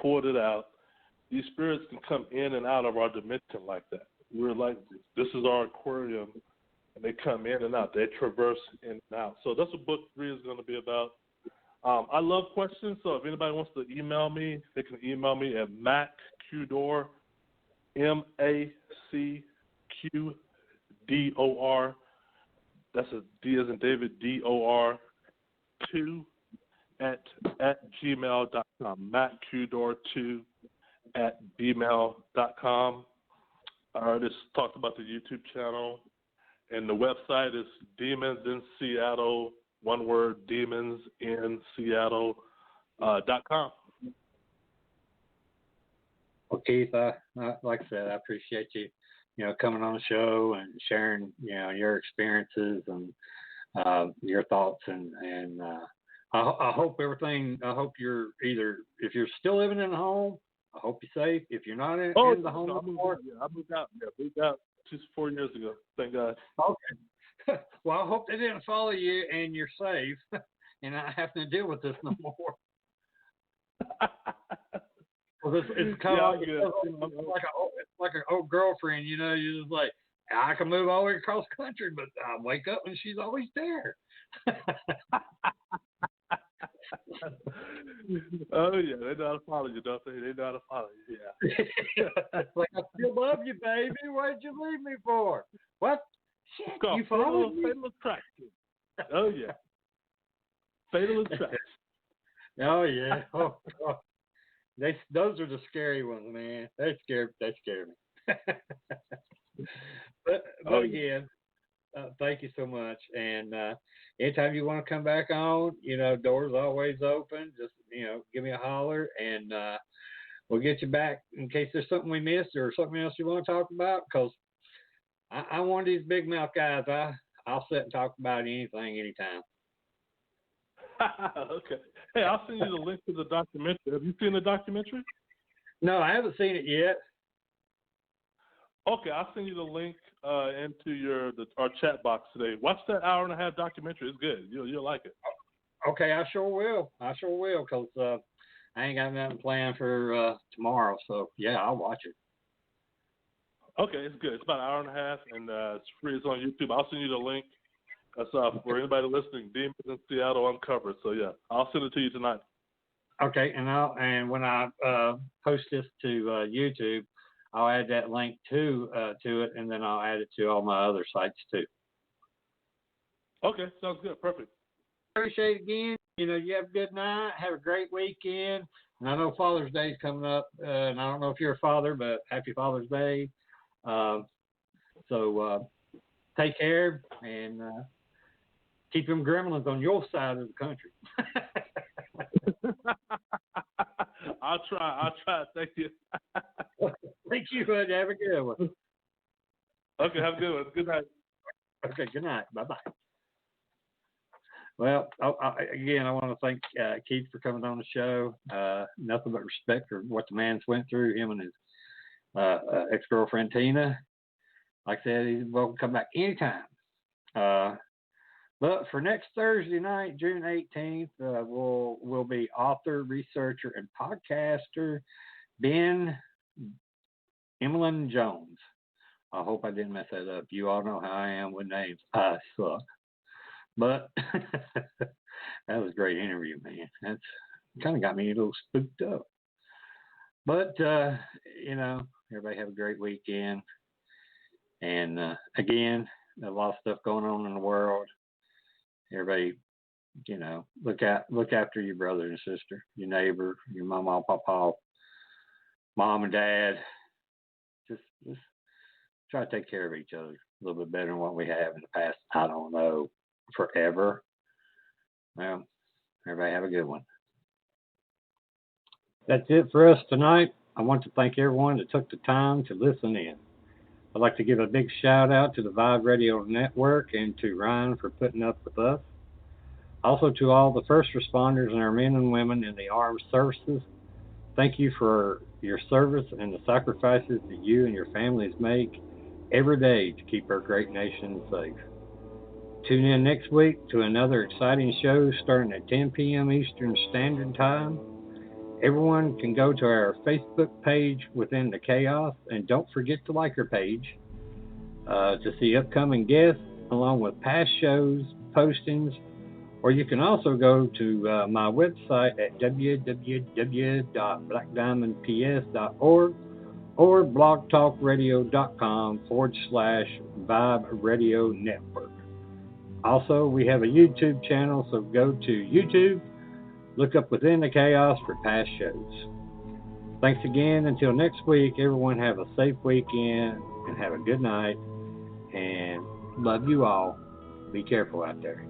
pulled it out. These spirits can come in and out of our dimension like that. We're like, this is our aquarium, and they come in and out. They traverse in and out. So that's what book 3 is going to be about. I love questions, so if anybody wants to email me, they can email me at MacQDor, MacQDor. That's a D as in David, DOR 2 at gmail.com. MacQDor2 at gmail.com. I just talked about the YouTube channel, and the website is Demons in Seattle, one word, demonsinseattle.com. Well, Keith, like I said, I appreciate you, coming on the show and sharing, your experiences and your thoughts. And I hope you're either, if you're still living in the home, I hope you're safe. If you're not in the home anymore. I moved out. Yeah, moved out just 4 years ago. Thank God. Okay. Well, I hope they didn't follow you and you're safe and not having to deal with this no more. Well, it's kind of like an old girlfriend, you're just like, I can move all the way across the country, but I wake up and she's always there. Oh, yeah, they know how to follow you, don't they? They know how to follow you, yeah. It's like, I still love you, baby. What did you leave me for? What? Shit, you followed me? Fatal attraction. Oh, yeah. Fatal attraction. Oh, yeah. Oh. Those are the scary ones, man. They scare me. but again, thank you so much. And anytime you want to come back on, doors always open. Just, give me a holler, and we'll get you back in case there's something we missed or something else you want to talk about. Because I'm one of these big mouth guys. I'll sit and talk about anything, anytime. Okay. Hey, I'll send you the link to the documentary. Have you seen the documentary? No, I haven't seen it yet. Okay, I'll send you the link into our chat box today. Watch that 1.5-hour documentary. It's good. You'll like it. Okay, I sure will. Because I ain't got nothing planned for tomorrow. So, yeah, I'll watch it. Okay, it's good. It's about 1.5 hours, and it's free. It's on YouTube. I'll send you the link. That's for anybody listening. Demons in Seattle Uncovered. So, yeah, I'll send it to you tonight. Okay, and when I post this to YouTube, I'll add that link to it, and then I'll add it to all my other sites too. Okay, sounds good. Perfect. Appreciate it again. You have a good night. Have a great weekend. And I know Father's Day is coming up, and I don't know if you're a father, but happy Father's Day. So take care and keep them gremlins on your side of the country. I'll try. Thank you. Thank you, bud. Have a good one. Okay, have a good one. Good night. Okay, good night. Bye-bye. Well, again, I want to thank Keith for coming on the show. Nothing but respect for what the man's went through, him and his ex-girlfriend, Tina. Like I said, he's welcome to come back anytime. But for next Thursday night, June 18th, will be author, researcher, and podcaster Ben Emlyn Jones. I hope I didn't mess that up. You all know how I am with names. I suck. But that was a great interview, man. That's kind of got me a little spooked up. But, everybody have a great weekend. And, again, a lot of stuff going on in the world. Everybody, look after your brother and sister, your neighbor, your mama, papa, mom and dad. Just try to take care of each other a little bit better than what we have in the past. I don't know, forever. Well, everybody have a good one. That's it for us tonight. I want to thank everyone that took the time to listen in. I'd like to give a big shout out to the Vibe Radio Network and to Ryan for putting up with us. Also to all the first responders and our men and women in the armed services. Thank you for your service and the sacrifices that you and your families make every day to keep our great nation safe. Tune in next week to another exciting show starting at 10 p.m. Eastern Standard Time. Everyone can go to our Facebook page Within the Chaos, and don't forget to like our page to see upcoming guests along with past shows, postings, or you can also go to my website at www.blackdiamondps.org or blogtalkradio.com/Vibe Radio Network. Also, we have a YouTube channel, so go to YouTube, look up Within the Chaos for past shows. Thanks again. Until next week, everyone have a safe weekend and have a good night. And love you all. Be careful out there.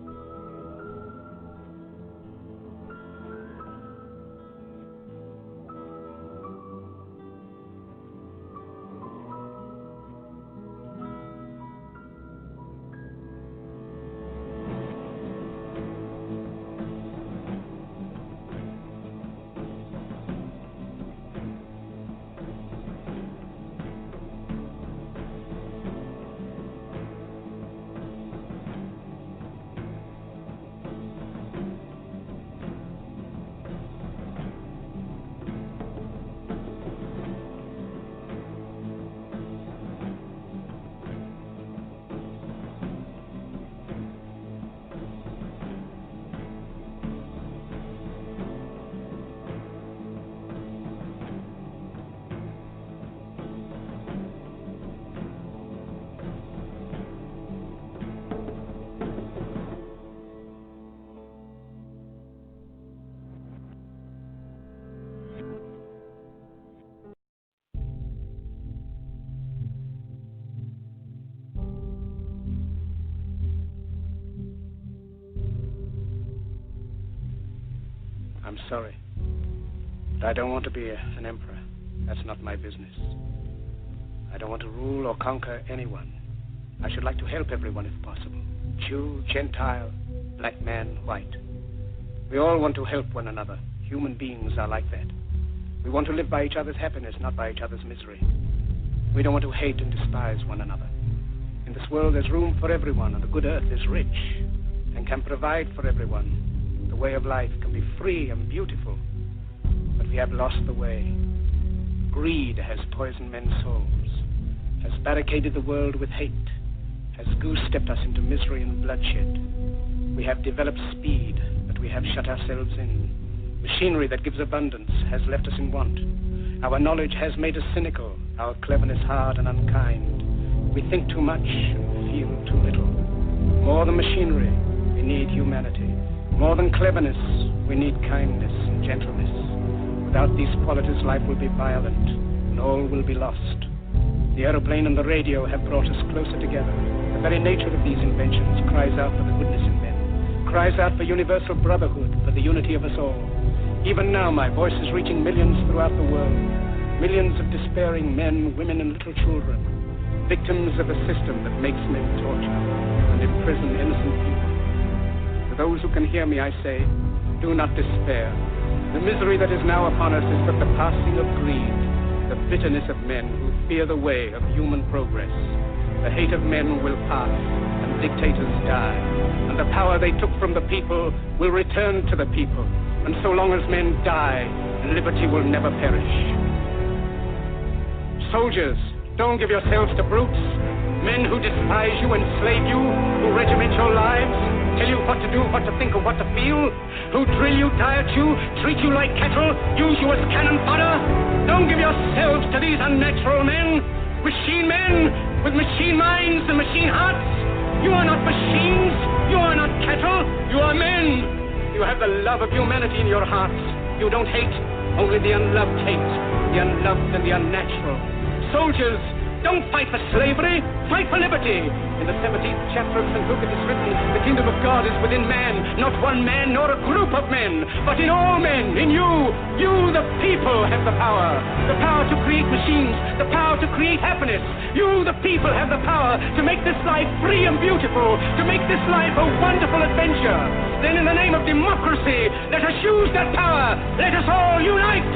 I'm sorry, but I don't want to be an emperor. That's not my business. I don't want to rule or conquer anyone. I should like to help everyone if possible. Jew, Gentile, black man, white. We all want to help one another. Human beings are like that. We want to live by each other's happiness, not by each other's misery. We don't want to hate and despise one another. In this world, there's room for everyone, and the good earth is rich and can provide for everyone. The way of life can be free and beautiful, but we have lost the way. Greed has poisoned men's souls, has barricaded the world with hate, has goose-stepped us into misery and bloodshed. We have developed speed, but we have shut ourselves in. Machinery that gives abundance has left us in want. Our knowledge has made us cynical, our cleverness hard and unkind. We think too much and feel too little. More than machinery, we need humanity. More than cleverness, we need kindness and gentleness. Without these qualities, life will be violent, and all will be lost. The aeroplane and the radio have brought us closer together. The very nature of these inventions cries out for the goodness in men. cries out for universal brotherhood, for the unity of us all. Even now, my voice is reaching millions throughout the world. Millions of despairing men, women, and little children. Victims of a system that makes men torture and imprison innocent people. To those who can hear me, I say, do not despair. The misery that is now upon us is but the passing of greed, the bitterness of men who fear the way of human progress. The hate of men will pass, and dictators die, and the power they took from the people will return to the people. And so long as men die, liberty will never perish. Soldiers, don't give yourselves to brutes, men who despise you, enslave you, who regiment your lives, tell you what to do, what to think, or what to feel, who drill you, diet you, treat you like cattle, use you as cannon fodder. Don't give yourselves to these unnatural men, machine men with machine minds and machine hearts. You are not machines, you are not cattle, you are men. You have the love of humanity in your hearts. You don't hate, only the unloved hate, the unloved and the unnatural. Soldiers, don't fight for slavery, fight for liberty. In the 17th chapter of St. Luke it is written, the kingdom of God is within man, not one man nor a group of men, but in all men, in you. You, the people, have the power to create machines, the power to create happiness. You, the people, have the power to make this life free and beautiful, to make this life a wonderful adventure. Then in the name of democracy, let us use that power. Let us all unite.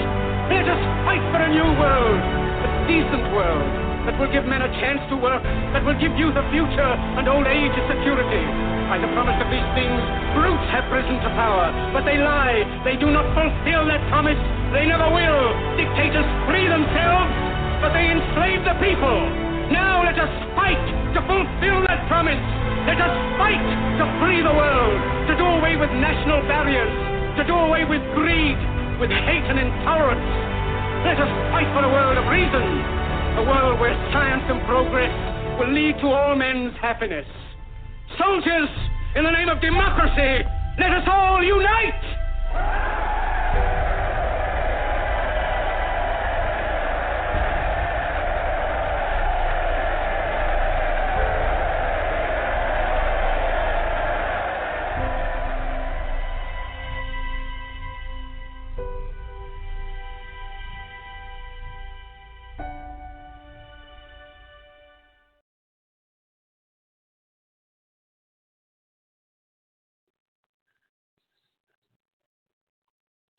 Let us fight for a new world, a decent world, that will give men a chance to work, that will give youth a future and old age a security. By the promise of these things, brutes have risen to power, but they lie. They do not fulfill that promise. They never will. Dictators free themselves, but they enslave the people. Now let us fight to fulfill that promise. Let us fight to free the world, to do away with national barriers, to do away with greed, with hate and intolerance. Let us fight for a world of reason, a world where science and progress will lead to all men's happiness. Soldiers, in the name of democracy, let us all unite!